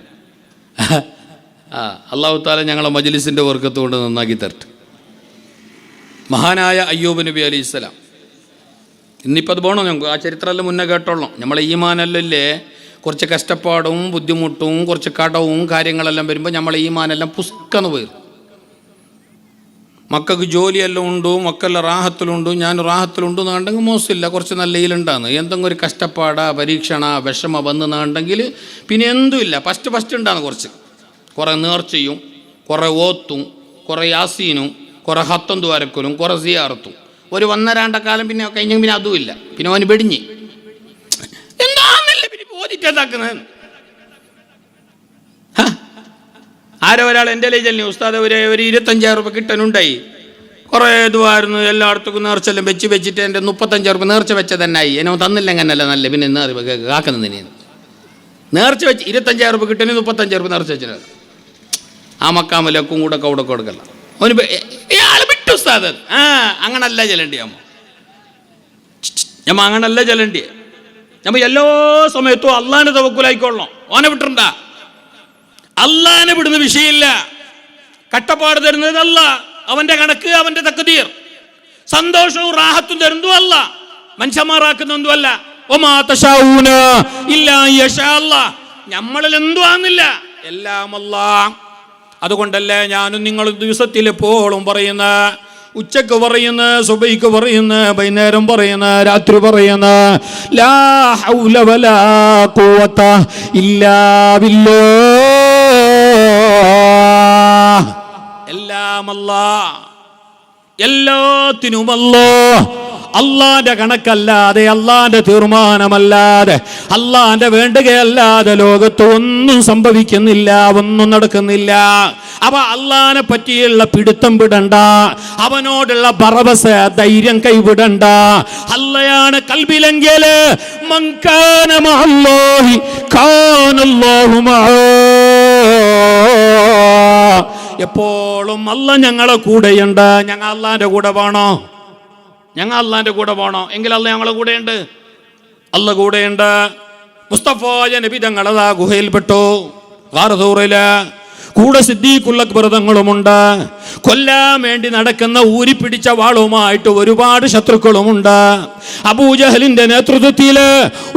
അള്ളാഹു താല ഞങ്ങളെ മജ്ലിസിൻ്റെ വർക്കത്ത് കൊണ്ട് നന്നാക്കി തരട്ടെ മഹാനായ അയ്യൂബ് നബി അലൈഹിസ്സലാം ഇന്നിപ്പോൾ അത് പോകണം ഞങ്ങൾക്ക് ആ ചരിത്രമെല്ലാം മുന്നേ കേട്ടോളണം നമ്മളെ ഈമാനല്ലേ കുറച്ച് കഷ്ടപ്പാടും ബുദ്ധിമുട്ടും കുറച്ച് കടവും കാര്യങ്ങളെല്ലാം വരുമ്പോൾ നമ്മളെ ഈമാനെല്ലാം പുസ്കന്ന് പോയി മക്കൾക്ക് ജോലിയെല്ലാം ഉണ്ട് മക്കളുടെ റാഹത്തിലുണ്ട് ഞാൻ റാഹത്തിലുണ്ട് എന്നുണ്ടെങ്കിൽ മോശമില്ല കുറച്ച് നല്ല ഈലുണ്ടാന്ന് എന്തെങ്കിലും ഒരു കഷ്ടപ്പാടാ പരീക്ഷണ വിഷമ വന്ന് എന്നുണ്ടെങ്കിൽ പിന്നെ എന്തുമില്ല ഫസ്റ്റ് ഉണ്ടാകുന്ന കുറേ നേർച്ചയും കുറേ ഓത്തും കുറേ യാസീനും കുറേ ഹത്തം ദ്വാരക്കലും കുറേ സിയാറത്തും ഒരു 1.5 കാലം പിന്നെ കഴിഞ്ഞെങ്കിൽ പിന്നെ അതുമില്ല പിന്നെ അവന് വെടിഞ്ഞ് എന്താന്നല്ലേ പിന്നെ ബോധിച്ചതാക്കുന്നത് ആരോ ഒരാൾ എൻ്റെ ലേജലിന് ഉസ്താദ് ഒരു 25,000 രൂപ കിട്ടാനുണ്ടായി കുറേ ഇതുമായിരുന്നു എല്ലായിടത്തും നേർച്ചെല്ലാം വെച്ചിട്ട് എൻ്റെ 35,000 രൂപ നേർച്ച വെച്ച തന്നെ ആയി എന്നെ തന്നില്ല അങ്ങനല്ല നല്ല പിന്നെ കാക്കുന്നതിന് നേർച്ച വെച്ച് 25,000 രൂപ കിട്ടാൻ 35,000 രൂപ നേർച്ച വെച്ചിട്ട് ആ മക്കാമലക്കും കൂടെ കൗടെ കൊടുക്കല്ല അവന് ഇയാൾ വിട്ടു ഉസ്താദ് അങ്ങനല്ല ചെല്ലണ്ടി ഞമ്മ അങ്ങനല്ല ചെല്ലണ്ടി ഞമ്മ എല്ലാ സമയത്തും അള്ളാഹിനെ തവക്കുലായിക്കൊള്ളണം ഓനെ വിട്ടിട്ടുണ്ടാ അള്ളാഹിനെ വിടുന്ന വിഷയമില്ല കട്ടപ്പാട് തരുന്നത് അല്ല അവൻ്റെ കണക്ക് അവൻ്റെ തക്തീർ സന്തോഷവും റാഹത്തും തരുന്നതും അല്ല മനുഷ്യന്മാരാക്കുന്നതും അല്ല വമാ തശാഊന ഇല്ലാ യശാ അല്ലാഹ്. നമ്മളിൽ എന്തുവാന്നില്ല, എല്ലാം അല്ലാഹ്. അതുകൊണ്ടല്ലേ ഞാനും നിങ്ങളും ദിവസത്തിൽ എപ്പോഴും പറയുന്ന, ഉച്ചക്ക് പറയുന്ന, സുബഹിക്ക് പറയുന്ന, വൈകുന്നേരം പറയുന്ന, രാത്രി പറയുന്ന ലാ ഹൗല വലാ ഖുവത ഇല്ലാ ബില്ലാഹ്. എല്ലാം അല്ലാഹ്, എല്ലാത്തിനും അല്ലാഹ്. അള്ളാന്റെ കണക്കല്ലാതെ, അള്ളാന്റെ തീർമാനമല്ലാതെ, അള്ളാന്റെ വേണ്ടുകയല്ലാതെ ലോകത്ത് ഒന്നും സംഭവിക്കുന്നില്ല, ഒന്നും നടക്കുന്നില്ല. അപ്പൊ അള്ളാനെ പറ്റിയുള്ള പിടുത്തം വിടണ്ട, അവനോടുള്ള ബറവസ ധൈര്യം കൈവിടണ്ട. അള്ളയാണ് കൽബിലെങ്കിൽ മൻ കാന മഅല്ലാഹി കാനല്ലാഹു മഅഹു. എപ്പോഴും അല്ല ഞങ്ങളെ കൂടെയുണ്ട്. ഞങ്ങൾ അള്ളാന്റെ കൂടെ പോണോ? ഞങ്ങൾ അള്ളാന്റെ കൂടെ പോണോ? എങ്കിൽ അല്ല ഞങ്ങളെ കൂടെയുണ്ട്, അല്ല കൂടെയുണ്ട്. മുസ്തഫായ നബി തങ്ങളതാ ഗുഹയിൽപ്പെട്ടു, ഗാറൂറില്. കൂടെ സിദ്ദീഖുൽ അക്ബർ തങ്ങളുമുണ്ട്. കൊല്ലാൻ വേണ്ടി നടക്കുന്ന ഊരിപ്പിടിച്ച വാളുമായിട്ട് ഒരുപാട് ശത്രുക്കളുമുണ്ട്. അബൂജഹലിന്റെ നേതൃത്വത്തില്,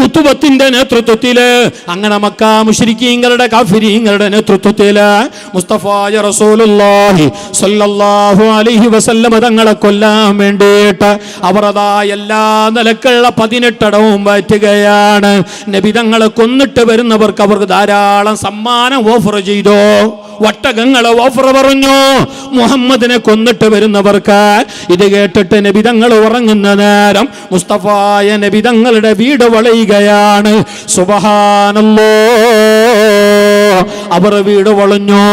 ഉത്തുബത്തിന്റെ നേതൃത്വത്തില്, അങ്ങനെ മക്ക മുശ്രിക്കീങ്ങളുടെ കാഫിരീങ്ങളുടെ നേതൃത്വത്തില് മുസ്തഫായ റസൂലുള്ളാഹി സ്വല്ലല്ലാഹു അലൈഹി വസല്ലം തങ്ങളെ കൊല്ലാൻ വേണ്ടിയിട്ട് അവർ അതാ എല്ലാ നിലക്കുള്ള 18 അടവും മാറ്റുകയാണ്. നബി തങ്ങളെ കൊന്നിട്ട് വരുന്നവർക്ക് അവർക്ക് ധാരാളം സമ്മാനം ഓഫർ ചെയ്തു, ഒട്ടകങ്ങളെ ഓഫർ പറഞ്ഞു. മുഹമ്മദിനെ കൊന്നിട്ട് വരുന്നവർക്ക്. ഇത് കേട്ടിട്ട് നബി തങ്ങൾ ഉറങ്ങുന്ന നേരം മുസ്തഫായ നബി തങ്ങളുടെ വീട് വളയുകയാണ്. സുബ്ഹാനല്ലാഹ്, അവർ വീട് വളഞ്ഞു.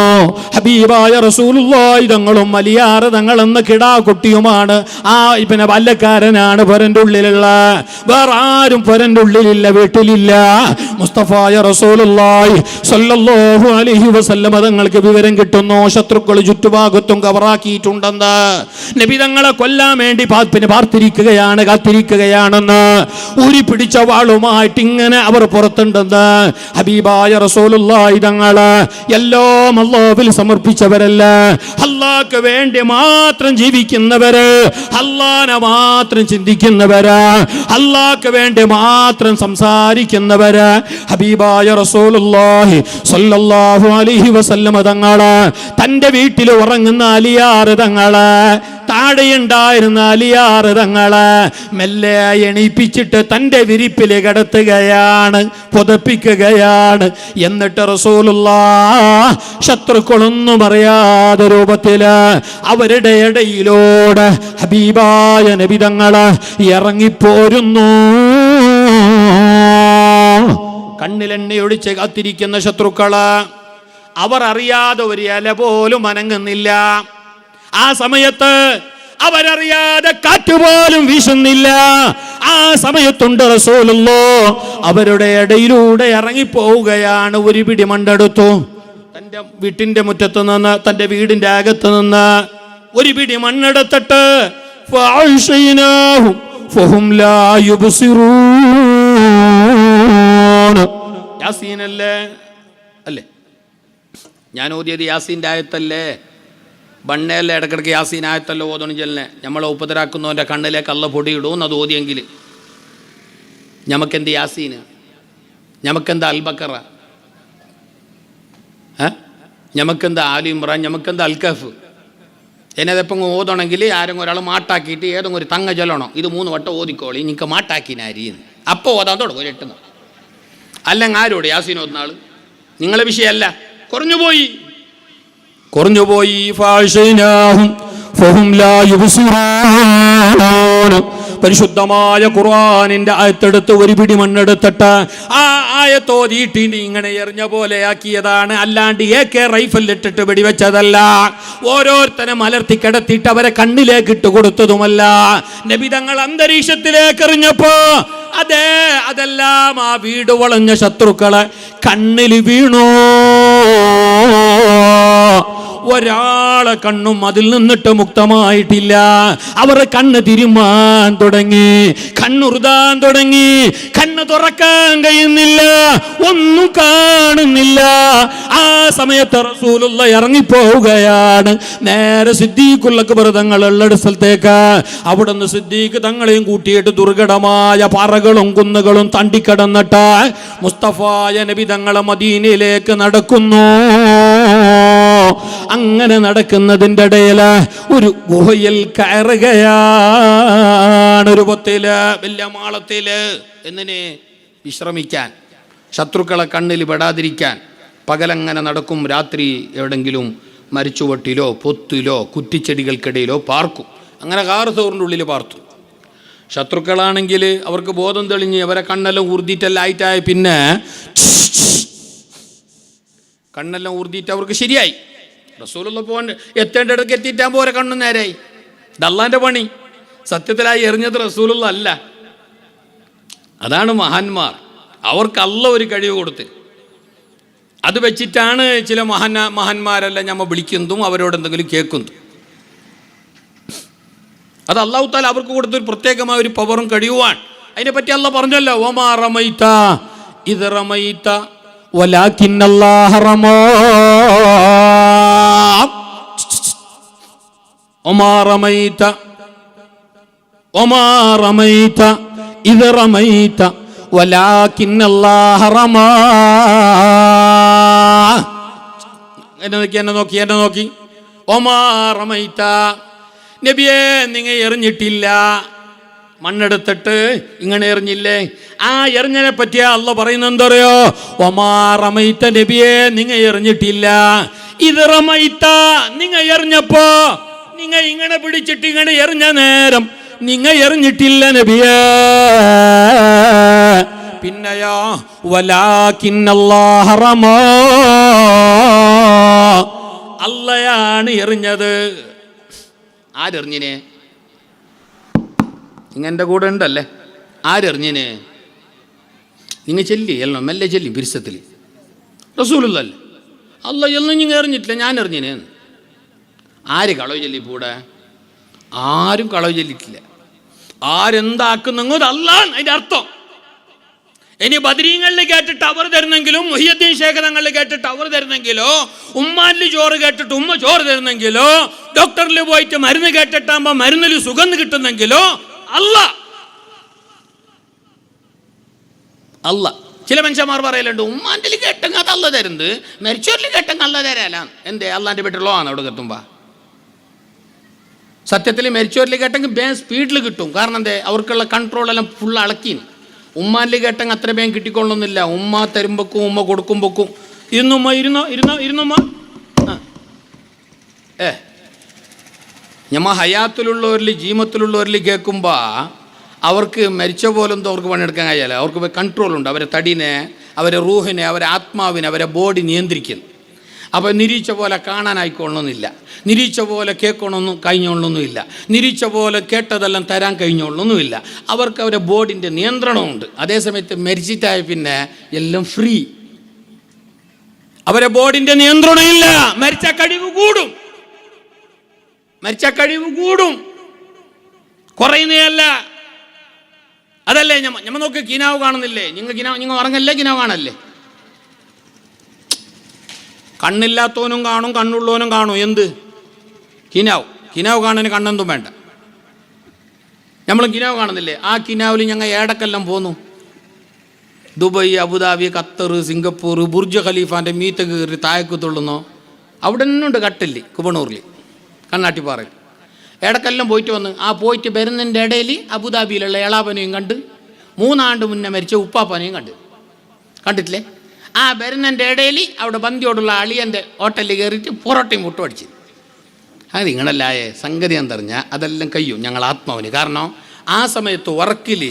ഹബീബായ റസൂലുള്ളാഹി തങ്ങളും വലിയാർ തങ്ങൾ എന്ന കിടാകുട്ടിയുമാണ്. ആ പിന്നെ വല്ലക്കാരനാണ് പുരന്റെ ഉള്ളിലുള്ള, വേറെ ആരും പുരന്റെ ഉള്ളിലില്ല, വീട്ടിലില്ല. മുസ്തഫായ റസൂലുള്ളാഹി സ്വല്ലല്ലാഹു അലൈഹി വസല്ലം തങ്ങൾക്ക് വിവരം കിട്ടുന്നു, ശത്രുക്കൾ ചുറ്റുഭാഗത്തും കവറാക്കിയിട്ടുണ്ടെന്ന്. നബി തങ്ങളെ കൊല്ലാൻ വേണ്ടി പാർത്തിരിക്കുകയാണ്, കാത്തിരിക്കുകയാണെന്ന്. ഊരി പിടിച്ച വാളുമായിട്ട് ഇങ്ങനെ അവർ പുറത്തുണ്ടെന്ന്. ഹബീബായ റസൂലുള്ളാഹി തങ്ങള് എല്ലാം അല്ലാഹുവിൽ സമർപ്പിച്ചവരല്ല, അല്ലാഹ്ക്ക് വേണ്ടി മാത്രം ജീവിക്കുന്നവര്, അല്ലാഹനെ മാത്രം ചിന്തിക്കുന്നവര്, അല്ലാഹ്ക്ക് വേണ്ടി മാത്രം സംസാരിക്കുന്നവര്. ഹബീബായ റസൂലുള്ളാഹി സ്വല്ലല്ലാഹു അലൈഹി വസല്ലം തങ്ങള് തന്റെ വീട്ടിൽ ഉറങ്ങുന്ന അലിയാർ തങ്ങള്, താഴെയുണ്ടായിരുന്ന അലിയാർ തങ്ങള് മെല്ലെ എണീപ്പിച്ചിട്ട് തന്റെ വിരിപ്പിൽ കിടത്തുകയാണ്, പുതപ്പിക്കുകയാണ്. എന്നിട്ട് റസൂലുള്ളാഹ് ശത്രുക്കളൊന്നും അറിയാതെ രൂപത്തില് അവരുടെ ഇടയിലൂടെ ഹബീബായ നബി തങ്ങള് ഇറങ്ങിപ്പോരുന്നു. കണ്ണിലെണ്ണയൊഴിച്ച് കാത്തിരിക്കുന്ന ശത്രുക്കള്, അവർ അറിയാതെ ഒരു ഇല പോലും അനങ്ങുന്നില്ല. ആ സമയത്ത് അവരറിയാതെ കാറ്റ് പോലും വീശുന്നില്ല. ആ സമയത്തുണ്ട് റസൂലുള്ളാഹ് അവരുടെ ഇടയിലൂടെ ഇറങ്ങിപ്പോവുകയാണ്. ഒരു പിടി മണ്ണെടുത്തു, തന്റെ വീട്ടിന്റെ മുറ്റത്ത് നിന്ന്, തന്റെ വീടിന്റെ അകത്ത് നിന്ന് ഒരു പിടി മണ്ണെടുത്തിട്ട് ഫഅശൈനാഹും ഫഹും ലാ യുബ്സിറൂൻ. യാസീനല്ലേ അല്ലേ? ഞാൻ ഓതിയത് യാസീൻ്റെ ആയത്തല്ലേ? ബണ്ണയല്ലേ? ഇടക്കിടക്ക് യാസീൻ ആയത്തല്ലോ ഓതണം ചെല്ലെ. നമ്മളെ ഉപദ്രാക്കുന്നവൻ്റെ കണ്ണിലേക്ക് അള്ള പൊടിയിടും അത് ഓതിയെങ്കിൽ. ഞമക്കെന്ത് യാസീന്? ഞമക്കെന്താ അൽബക്കറ? ഞമക്കെന്താ ആലി ഇമ്രാൻ? ഞമക്കെന്താ അൽക്കഫ്? എന്നതെപ്പം ഓതണമെങ്കിൽ ആരെങ്കിലും ഒരാൾ മാട്ടാക്കിയിട്ട് ഏതെങ്കിലും ഒരു തങ്ങ ചൊല്ലണം, ഇത് 3 വട്ടം ഓതിക്കോളി, എനിക്ക് മാട്ടാക്കിനാരിന്ന്. അപ്പോൾ ഓതാൻ തുടങ്ങും ഒരു 8. അല്ലെങ്കിൽ ആരോട് യാസീൻ ഓതുന്ന ആൾ? നിങ്ങളെ വിഷയമല്ല, കുറഞ്ഞുപോയി. പരിശുദ്ധമായ ഖുർആനിന്റെ ആയത്തെടുത്ത് ഒരു പിടി മണ്ണെടുത്തിട്ട് ആ ആയത്തോതിയിട്ട് ഇങ്ങനെ എറിഞ്ഞ പോലെ ആക്കിയതാണ്. അല്ലാണ്ട് AK റൈഫലിട്ടിട്ട് വെടിവെച്ചതല്ല. ഓരോരുത്തരെ മലർത്തി കിടത്തിയിട്ട് അവരെ കണ്ണിലേക്ക് ഇട്ട് കൊടുത്തതുമല്ല. നബി തങ്ങൾ അന്തരീക്ഷത്തിലേക്ക് എറിഞ്ഞപ്പോ അതെല്ലാം ആ വീട് വളഞ്ഞ ശത്രുക്കളെ കണ്ണിൽ വീണു. ഒരാളെ കണ്ണും അതിൽ നിന്നിട്ട് മുക്തമായിട്ടില്ല. അവർ കണ്ണ് തിരുമാൻ തുടങ്ങി, കണ്ണുറുതാൻ തുടങ്ങി, കണ്ണ് തുറക്കാൻ കഴിയുന്നില്ല, ഒന്നും കാണുന്നില്ല. ആ സമയത്ത് റസൂലുള്ള ഇറങ്ങിപ്പോവുകയാണ്. നേരെ സിദ്ദീഖുൽ അക്ബർ തങ്ങളുള്ള സ്ഥലത്തേക്ക്. അവിടുന്ന് സിദ്ദീഖ് തങ്ങളെയും കൂട്ടിയിട്ട് ദുർഘടമായ പാറകളും കുന്നുകളും തണ്ടിക്കടന്നിട്ട് മുസ്തഫായ നബി തങ്ങളെ മദീനയിലേക്ക് നടക്കുന്നു. അങ്ങനെ നടക്കുന്നതിൻ്റെ ഇടയിൽ ഒരു ഗുഹയിൽ കയറുകയാണ്. ഒരു പൊത്തില്, വലിയ മാളത്തില്. എന്തിന്? വിശ്രമിക്കാൻ, ശത്രുക്കളെ കണ്ണിൽ പെടാതിരിക്കാൻ. പകലങ്ങനെ നടക്കും, രാത്രി എവിടെങ്കിലും മരിച്ചുവട്ടിലോ പൊത്തിലോ കുറ്റിച്ചെടികൾക്കിടയിലോ പാർക്കും. അങ്ങനെ കാർത്തോറിൻ്റെ ഉള്ളിൽ പാർത്തു. ശത്രുക്കളാണെങ്കിൽ അവർക്ക് ബോധം തെളിഞ്ഞ് അവരെ കണ്ണെല്ലാം ഊർദിയിട്ടെല്ലാം ആയിട്ടായ പിന്നെ കണ്ണെല്ലാം ഊർദിയിട്ട് അവർക്ക് ശരിയായി. റസൂലുള്ള പോകാൻ എത്തേണ്ടിടക്ക് എത്തിയിട്ടാകുമ്പോൾ ഓരോ കണ്ണും നേരായി. ദല്ലാൻ്റെ പണി. സത്യത്തിലായി എറിഞ്ഞത് റസൂലുള്ള അല്ല. അതാണ് മഹാന്മാർ. അവർക്ക് അല്ല ഒരു കഴിവ് കൊടുത്ത്. അത് വെച്ചിട്ടാണ് ചില മഹാന്മാരെല്ലാം ഞമ്മ വിളിക്കുന്നതും അവരോട് എന്തെങ്കിലും കേൾക്കുന്നതും. അത് അല്ലാഹു തആല അവർക്ക് കൊടുത്തൊരു പ്രത്യേകമായ ഒരു പവറും കഴിവുമാണ്. അതിനെപ്പറ്റി അല്ലാഹ് പറഞ്ഞല്ലോ, വമാ റമൈത ഇദ് റമൈത വലാകിന്നല്ലാഹ റമാ. വമാ റമൈത ഇദ് റമൈത വലാകിന്നല്ലാഹ റമാ. എന്നെ നോക്കി. വമാ റമൈത, നബിയെ നിങ്ങൾ എറിഞ്ഞിട്ടില്ല. മണ്ണെടുത്തിട്ട് ഇങ്ങനെ എറിഞ്ഞില്ലേ? ആ എറിഞ്ഞതിനെ പറ്റിയാ അല്ലാഹ് പറയുന്നത് എന്താ അറിയോ? വമാ റമൈത, നബിയെ നിങ്ങൾ എറിഞ്ഞിട്ടില്ല. ഇത് റമൈത, നിങ്ങൾ എറിഞ്ഞപ്പോ നിങ്ങൾ ഇങ്ങനെ പിടിച്ചിട്ട് ഇങ്ങനെ എറിഞ്ഞ നേരം നിങ്ങൾ എറിഞ്ഞിട്ടില്ല നബിയെ. പിന്നെയോ വലാകിന്നല്ലാഹ റമാ, അല്ലാഹയാണ് എറിഞ്ഞത്. ആരെറിഞ്ഞിനെ? നിങ്ങൻ്റെ കൂടെ ഉണ്ടല്ലേ. ആരെറിഞ്ഞിനെ? നിങ്ങൾ ചെല്ലി എല്ലാം മെല്ലെ ചെല്ലി പിരിസത്തിൽ. റസൂലുള്ളാഹി അല്ലാഹ് എല്ലാം നിങ്ങൾ എറിഞ്ഞിട്ടില്ല, ഞാൻ എറിഞ്ഞിനെ. ആര് കളവ് ചൊല്ലിപ്പൂടെ? ആരും കളവ് ചൊല്ലിട്ടില്ല. ആരെന്താക്കുന്നങ്ങോ അല്ലാഹ് അതിൻ്റെ അർത്ഥം. ഇനി ബദരീങ്ങളിൽ കേട്ടിട്ട് അവർ തരുന്നെങ്കിലും, മുഹിയുദ്ദീൻ ശേഖ് തങ്ങളിൽ കേട്ടിട്ട് അവർ തരുന്നെങ്കിലോ, ഉമ്മാനിൽ ചോറ് കേട്ടിട്ട് ഉമ്മ ചോറ് തരുന്നെങ്കിലോ, ഡോക്ടറിൽ പോയിട്ട് മരുന്ന് കേട്ടിട്ടാകുമ്പോൾ മരുന്നിൽ സുഗന്ധം കിട്ടുന്നെങ്കിലോ അല്ല. ചില മനുഷ്യന്മാർ പറയലുണ്ട്, ഉമ്മാൻ്റെ കേട്ടെങ്കിൽ അത് അല്ല തരുന്നത്, മരിച്ചോരിൽ കേട്ടെങ്കിൽ അല്ല തരാല. എന്തേ അള്ളാൻ്റെ വീട്ടിലോ ആണ് അവിടെ എത്തുമ്പോൾ? സത്യത്തിൽ മരിച്ചോരിൽ കേട്ടെങ്കിൽ ബേ സ്പീഡിൽ കിട്ടും. കാരണം എന്തേ? അവർക്കുള്ള കൺട്രോളെല്ലാം ഫുൾ അളക്കിന്. ഉമ്മാനിൽ കേട്ടെങ്കിൽ അത്ര വേഗം കിട്ടിക്കൊള്ളുന്നില്ല. ഉമ്മ തരുമ്പോക്കും ഉമ്മ കൊടുക്കുമ്പോക്കും ഇരുന്നുമ്മ ഇരുന്നുമ്മ ഞമ്മ ഹയാത്തിലുള്ളവരിൽ ജീമത്തിലുള്ളവരിൽ കേൾക്കുമ്പോൾ അവർക്ക് മരിച്ച പോലൊന്നും അവർക്ക് പണിയെടുക്കാൻ കഴിയാല. അവർക്ക് കൺട്രോളുണ്ട്. അവരെ തടീനെ, അവരെ റൂഹിനെ, അവരെ ആത്മാവിനെ, അവരെ ബോഡി നിയന്ത്രിക്കുന്നു. അപ്പോൾ നിരീച്ച പോലെ കാണാനായിക്കൊള്ളണമെന്നില്ല, നിരീച്ച പോലെ കേൾക്കണമെന്നും കഴിഞ്ഞോളണമെന്നുമില്ല, നിരീച്ച പോലെ കേട്ടതെല്ലാം തരാൻ കഴിഞ്ഞോളണമെന്നുമില്ല. അവർക്ക് അവരുടെ ബോഡിൻ്റെ നിയന്ത്രണമുണ്ട്. അതേസമയത്ത് മരിച്ചിട്ടായ പിന്നെ എല്ലാം ഫ്രീ. അവരെ ബോഡിൻ്റെ നിയന്ത്രണമില്ല. മരിച്ച കഴിവ് കൂടും, കുറയുന്നതല്ല. അതല്ലേ ഞമ്മ നോക്ക്, കിനാവ് കാണുന്നില്ലേ? നിങ്ങൾ ഉറങ്ങല്ലേ? കിനാവ് കാണല്ലേ? കണ്ണില്ലാത്തവനും കാണും, കണ്ണുള്ളവനും കാണും. എന്ത്? കിനാവ് കാണാൻ കണ്ണെന്തും വേണ്ട. നമ്മൾ കിനാവ് കാണുന്നില്ലേ? ആ കിനാവിൽ ഞങ്ങൾ ഏടക്കെല്ലാം പോന്നു. Dubai, Abu Dhabi, Qatar, Singapore, Burj ഖലീഫാൻ്റെ മീത്ത കയറി താഴേക്ക് തുള്ളുന്നോ? അവിടെ നിന്നുണ്ട് കട്ടില് കുബണൂറിൽ, കണ്ണാട്ടിപ്പാറയിൽ. ഏടക്കെല്ലാം പോയിട്ട് വന്ന് ആ പോയിട്ട് വരുന്നതിൻ്റെ ഇടയിൽ അബുദാബിയിലുള്ള എളാപ്പനെയും കണ്ട്, 3 ആണ്ട് മുന്നേ മരിച്ച ഉപ്പാപ്പനെയും കണ്ടിട്ടില്ലേ? ആ വരുന്നതിൻ്റെ ഇടയിൽ അവിടെ ബന്ദിയോടുള്ള അളിയൻ്റെ ഹോട്ടലിൽ കയറിയിട്ട് പൊറോട്ടയും മുട്ടും അടിച്ച്. അത് നിങ്ങളല്ലായേ സംഗതി എന്തറിഞ്ഞാൽ അതെല്ലാം കഴിയും ഞങ്ങൾ ആത്മാവിന്. കാരണം ആ സമയത്ത് വർക്കിൽ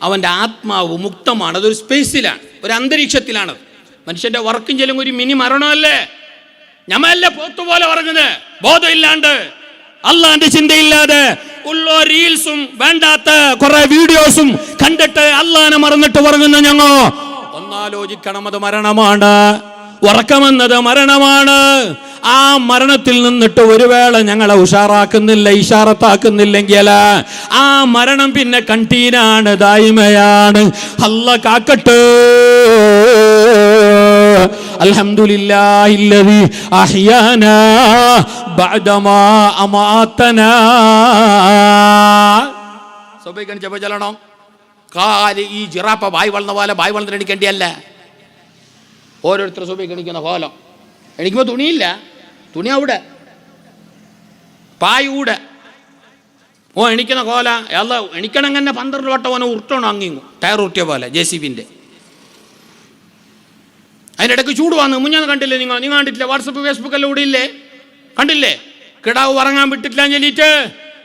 അവൻ്റെ ആത്മാവ് മുക്തമാണ്. അതൊരു സ്പേസിലാണ്, ഒരു അന്തരീക്ഷത്തിലാണത്. മനുഷ്യൻ്റെ വർക്കും ചെല്ലും ഒരു മിനി മരണമല്ലേ? ഞമ്മല്ലേ പോത്തുപോലെ ഉറങ്ങുന്നത്, ബോധമില്ലാണ്ട്, അള്ളാന്റെ ചിന്തയില്ലാതെ ഉള്ള റീൽസും വേണ്ടാത്ത കുറെ വീഡിയോസും കണ്ടിട്ട് അള്ളാനെ മറന്നിട്ട് ഉറങ്ങുന്ന ഞങ്ങൾ ഒന്നാലോചിക്കണം. അത് മരണമാണ്. ഉറക്കമെന്നത് മരണമാണ്. ആ മരണത്തിൽ നിന്നിട്ട് ഒരു വേള ഞങ്ങളെ ഉഷാറാക്കുന്നില്ല, ഇഷാറത്താക്കുന്നില്ലെങ്കിൽ ആ മരണം പിന്നെ കണ്ടീനാണ്, ദായിമയാണ്. അല്ലാഹ് കാക്കട്ടെ. അൽഹംദുലില്ലാഹില്ലദി അഹ്യാനാ ബഅദമാ അമാതനാ. സുബഹി കണിച്ചപ്പോൾ ചൊല്ലണോ? കാല് ഈ ജിറാപ്പ ബായ് വളർന്ന പോലെ ബായ് വളർന്നിട്ട് എണിക്കേണ്ടിയല്ല. ഓരോരുത്തർ സുബഹി കണിക്കുന്ന കോലം എണിക്കുമ്പോൾ തുണിയില്ല, തുണി അവിടെ പായ് കൂടെ എണിക്കുന്ന കോല. അല്ല എണിക്കണം തന്നെ 12 വട്ടം ഓനെ ഉരുട്ടണം, അങ്ങിങ്ങും ടയർ ഉരുട്ടിയ പോലെ JCBൻ്റെ. അതിൻ്റെ ഇടയ്ക്ക് ചൂട് വന്നു. മുഞ്ഞാന്ന് കണ്ടില്ലേ നിങ്ങൾ കണ്ടിട്ടില്ല? വാട്സപ്പ് ഫേസ്ബുക്ക് എല്ലാം ഇവിടെ ഇല്ലേ? കണ്ടില്ലേ? കിടാവ് ഉറങ്ങാൻ വിട്ടിട്ടില്ല ചൊല്ലിട്ട്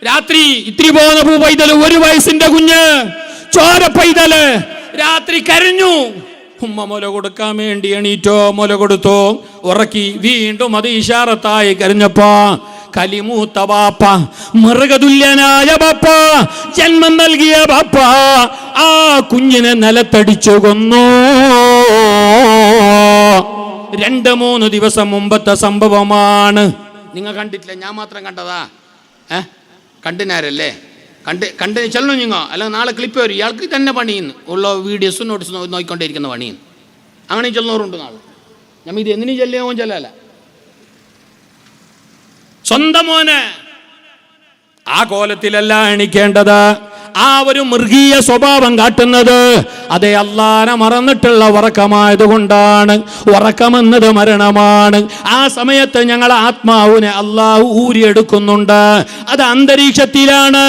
രാത്രി ഇത്തിരി പോകുന്ന പൂ പൈതല്, 1 വയസ്സിന്റെ കുഞ്ഞ് ചോര പൈതല് രാത്രി കരഞ്ഞു. ഉമ്മ മുല കൊടുക്കാൻ വേണ്ടി എണീറ്റോ, മുല കൊടുത്തോ, ഉറക്കി. വീണ്ടും അത് ഇഷാറത്തായി കരഞ്ഞപ്പോ കലിമൂത്ത ബാപ്പ, മൃഗതുല്യനായ ബാപ്പ, ജന്മം നൽകിയ ബാപ്പ ആ കുഞ്ഞിനെ നിലത്തടിച്ചു കൊന്നു. 2-3 ദിവസം മുമ്പത്തെ സംഭവമാണ്. നിങ്ങൾ കണ്ടിട്ടില്ല, ഞാൻ മാത്രം കണ്ടതാ? കണ്ടിനാരല്ലേ? കണ്ട് ചെല്ലണം നിങ്ങൾ, അല്ലെങ്കിൽ നാളെ ക്ലിപ്പ് വരും. ഇയാൾക്ക് തന്നെ പണിയുന്നു ഉള്ള വീഡിയോസും നോട്ടീസ് നോക്കിക്കൊണ്ടിരിക്കുന്ന പണിയുന്നു. അങ്ങനെ ചെല്ലുന്നവരുണ്ട് നാളെ. നമ്മൾ ഇത് എന്തിനും ചെല്ലിയോ ചെല്ലല്ല. സ്വന്തം മോനെ ആ കോലത്തിലല്ല എണിക്കേണ്ടത്. ആ ഒരു മൃഗീയ സ്വഭാവം കാട്ടുന്നത് അതേ അള്ളാനെ മറന്നിട്ടുള്ള ഉറക്കമായതുകൊണ്ടാണ്. ഉറക്കമെന്നത് മരണമാണ്. ആ സമയത്ത് ഞങ്ങൾ ആത്മാവിനെ അള്ളാഹു ഊരിയെടുക്കുന്നുണ്ട്. അത് അന്തരീക്ഷത്തിലാണ്.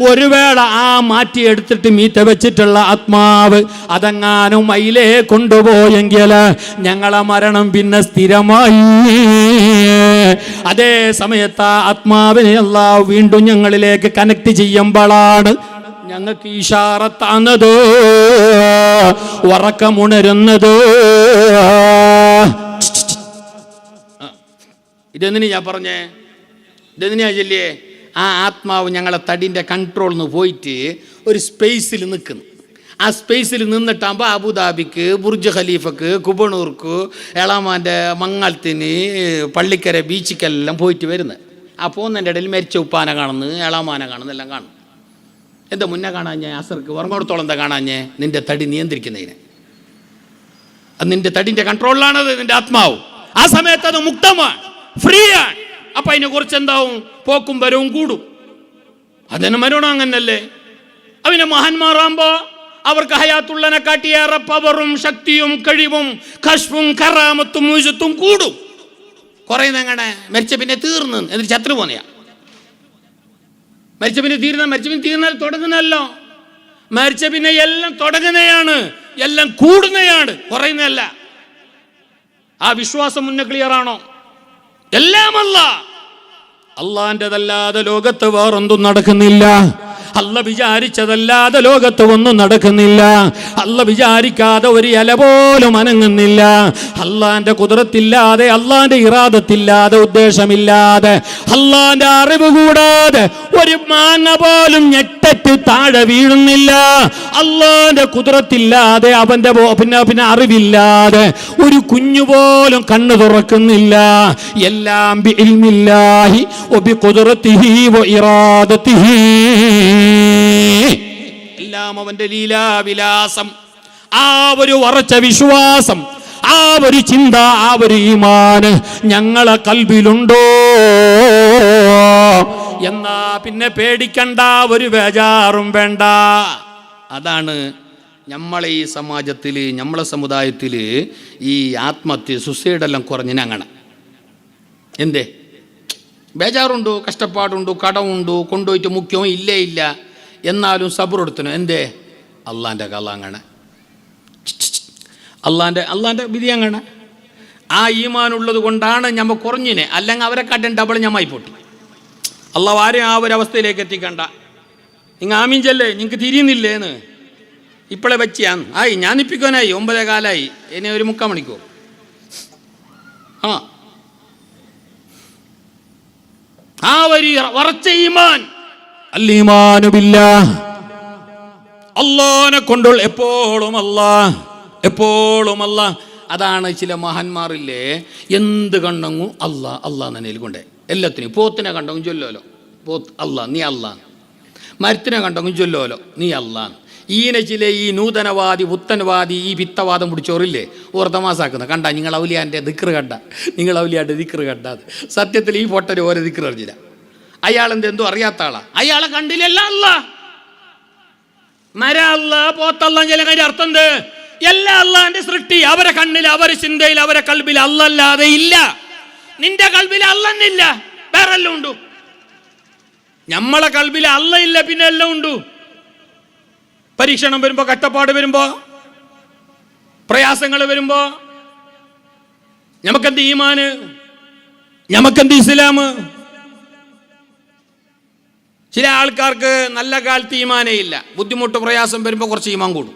ഒരു വേള ആ മാറ്റിയെടുത്തിട്ട് മീറ്റ വെച്ചിട്ടുള്ള ആത്മാവ് അതെങ്ങാനും മയിലേ കൊണ്ടുപോയെങ്കിൽ ഞങ്ങളെ മരണം പിന്നെ സ്ഥിരമായി. അതേ സമയത്ത് ആ ആത്മാവിനെ അള്ളാഹു വീണ്ടും ഞങ്ങളിലേക്ക് കണക്ട് ചെയ്യുമ്പോഴാണ് ഞങ്ങൾക്ക് ഇഷാറത്താന്നത്, ഉറക്കമുണരുന്നത്. ഇതെന്തിനാ ഞാൻ പറഞ്ഞേ? ഇതെന്തിനാ ചൊല്ലിയേ? ആ ആത്മാവ് ഞങ്ങളെ തടിൻ്റെ കൺട്രോളിൽ നിന്ന് പോയിട്ട് ഒരു സ്പേസിൽ നിൽക്കുന്നു. ആ സ്പേസിൽ നിന്നിട്ടാകുമ്പോൾ അബുദാബിക്ക്, ബുർജ് ഖലീഫക്ക്, കുബണൂർക്ക്, എളാമാൻ്റെ മങ്ങാലത്തിന്, പള്ളിക്കര ബീച്ചിക്കെല്ലാം പോയിട്ട് വരുന്നത്. ആ പോകുന്നതിൻ്റെ ഇടയിൽ മരിച്ച ഉപ്പാനെ കാണുന്നു, എളാമാനെ കാണുന്നു, എല്ലാം കാണുന്നു. എന്താ മുന്നേ കാണാഞ്ഞേ? അസർക്ക് ഉറങ്ങോടത്തോളം എന്താ കാണാഞ്ഞേ? നിന്റെ തടി നിയന്ത്രിക്കുന്നതിന്. അത് നിന്റെ തടിൻ്റെ കൺട്രോളിലാണത് നിന്റെ ആത്മാവ്. ആ സമയത്ത് അത് മുക്തമാണ്, ഫ്രീ ആണ്. അപ്പം അതിനെ കുറിച്ച് എന്താവും? പോക്കും വരവും കൂടും. അതിന് മരണം അങ്ങനല്ലേ? അവനെ മഹാന്മാറാകുമ്പോൾ അവർക്ക് ഹയാത്തുള്ളനെ കാട്ടിയേറെ പവറും ശക്തിയും കഴിവും കശ്ഫും കറാമത്തും മുഴുത്തും കൂടും. കുറയുന്നങ്ങനെ മരിച്ച പിന്നെ തീർന്നു എന്നിട്ട് ചത്രു പോന്നെയാ. മരിച്ച പിന്നെ തീർന്നാൽ തുടങ്ങുന്നല്ലോ. മരിച്ച പിന്നെ എല്ലാം തുടങ്ങുന്നതാണ്, എല്ലാം കൂടുന്നതാണ്, കുറയുന്നതല്ല. ആ വിശ്വാസം മുന്നേ ക്ലിയറാണോ? എല്ലാം അള്ളാന്റെതല്ലാതെ ലോകത്ത് വേറൊന്നും നടക്കുന്നില്ല. അല്ല വിചാരിച്ചതല്ലാതെ ലോകത്ത് ഒന്നും നടക്കുന്നില്ല. അല്ല വിചാരിക്കാതെ ഒരു ഇല പോലും അനങ്ങുന്നില്ല. അള്ളാന്റെ കുദറത്തില്ലാതെ, അള്ളാന്റെ ഇറാദത്തില്ലാതെ, ഉദ്ദേശമില്ലാതെ, അള്ളാന്റെ അറിവ് കൂടാതെ ഒരു മാങ്ങ പോലും ഞെട്ടറ്റ് താഴെ വീഴുന്നില്ല. അള്ളാന്റെ കുദറത്തില്ലാതെ, അവന്റെ പിന്നെ അറിവില്ലാതെ ഒരു കുഞ്ഞു പോലും കണ്ണു തുറക്കുന്നില്ല. എല്ലാം ബിഇൽമില്ലാഹി വബിഖുദ്റതിഹി വഇറാദതിഹി. എല്ലാം അവന്റെ ലീലാവിലാസം. ആ ഒരു ഉറച്ച വിശ്വാസം, ആ ഒരു ചിന്ത, ആ ഒരു ഈമാന് ഞങ്ങളെ കൽബിലുണ്ടോ? എന്നാ പിന്നെ പേടിക്കണ്ട, ഒരു ബേജാറും വേണ്ട. അതാണ് നമ്മളെ ഈ സമാജത്തിൽ, നമ്മളെ സമുദായത്തിൽ ഈ ആത്മഹത്യ, സുസൈഡെല്ലാം കുറഞ്ഞിനങ്ങനെ. എന്തേ? ബേജാറുണ്ടു, കഷ്ടപ്പാടുണ്ടു, കടമുണ്ടു, കൊണ്ടുപോയിട്ട് മുഖ്യവും ഇല്ല. എന്നാലും സബറെടുത്തണം. എന്തേ? അള്ളാൻ്റെ കഥ അങ്ങനെ, അള്ളാൻ്റെ വിധി അങ്ങനെ. ആ ഈമാനുള്ളത് കൊണ്ടാണ് ഞമ്മ കുറഞ്ഞിനെ. അല്ലെങ്കിൽ അവരെ കാട്ടും ഡബിൾ ഞമ്മായി പൊട്ടി. അള്ളാഹ് ആരെയും ആ ഒരു അവസ്ഥയിലേക്ക് എത്തിക്കണ്ട. നിങ്ങൾ ആമീൻ ചെല്ലേ, നിങ്ങൾക്ക് തിരിയുന്നില്ലേന്ന് ഇപ്പോഴേ വെച്ചാൻ ആയി. ഞാൻ ഇപ്പിക്കാനായി 9:15 ഇനി ഒരു 3/4 മണിക്കൂർ. ആ ഒരു ഉറച്ച ഈമാൻ, അല്ലീമാനു ബില്ലാഹ്, അല്ലാഹനെ കൊണ്ടുള്ള എപ്പോഴും അല്ലാഹ്. അതാണ് ചില മഹാന്മാരില്ലേ, എന്ത് കണ്ടെങ്ങും അല്ലാ അല്ലാ എന്നതിൽ കൊണ്ടേ എല്ലാത്തിനും. പോത്തിനെ കണ്ടെങ്കിൽ ചൊല്ലോലോ പോത്ത് അല്ലാ നീ അല്ലാന്ന്, മരത്തിനെ കണ്ടെങ്കിൽ ചൊല്ലോലോ നീ അല്ലാന്ന്. ഈനെ ചില ഈ നൂതനവാദി പുത്തൻവാദി ഈ ഭിത്തവാദം പിടിച്ചോറില്ലേ ഓർ തമാസാക്കുന്നത് കണ്ട നിങ്ങൾ ഔലിയാൻ്റെ ദിക്റ് കണ്ട, നിങ്ങൾ ഔലിയാൻ്റെ ദിക്റ് കണ്ട. അത് സത്യത്തിൽ ഈ പൊട്ടന് ഓരോ ദിക്റ് അറിഞ്ഞില്ല. അയാളെന്തോ അറിയാത്ത ആളാ, അയാളെ കണ്ടില്ലല്ല അല്ല മര അല്ല പോത്തല്ല ചില കാര്യം അർത്ഥം എന്ത്? എല്ലാ അള്ളാന്റെ സൃഷ്ടി അവരെ കണ്ണിൽ അവരെ ചിന്തയിൽ അവരെ കൽബിൽ അല്ലല്ലാതെ ഇല്ല. നിന്റെ കൽബിൽ അല്ലെന്നില്ല, വേറെ എല്ലാം ഉണ്ടു. നമ്മളെ കൽബിൽ അല്ല ഇല്ല, പിന്നെ എല്ലാം ഉണ്ടു. പരീക്ഷണം വരുമ്പോ, കഷ്ടപ്പാട് വരുമ്പോ, പ്രയാസങ്ങൾ വരുമ്പോ നമുക്കെന്ത് ഈമാന്, നമുക്കെന്ത് ഇസ്ലാം? ചില ആൾക്കാർക്ക് നല്ല കാലത്ത് ഈമാനേ ഇല്ല, ബുദ്ധിമുട്ട് പ്രയാസം വരുമ്പോൾ കുറച്ച് ഈമാൻ കൂടും.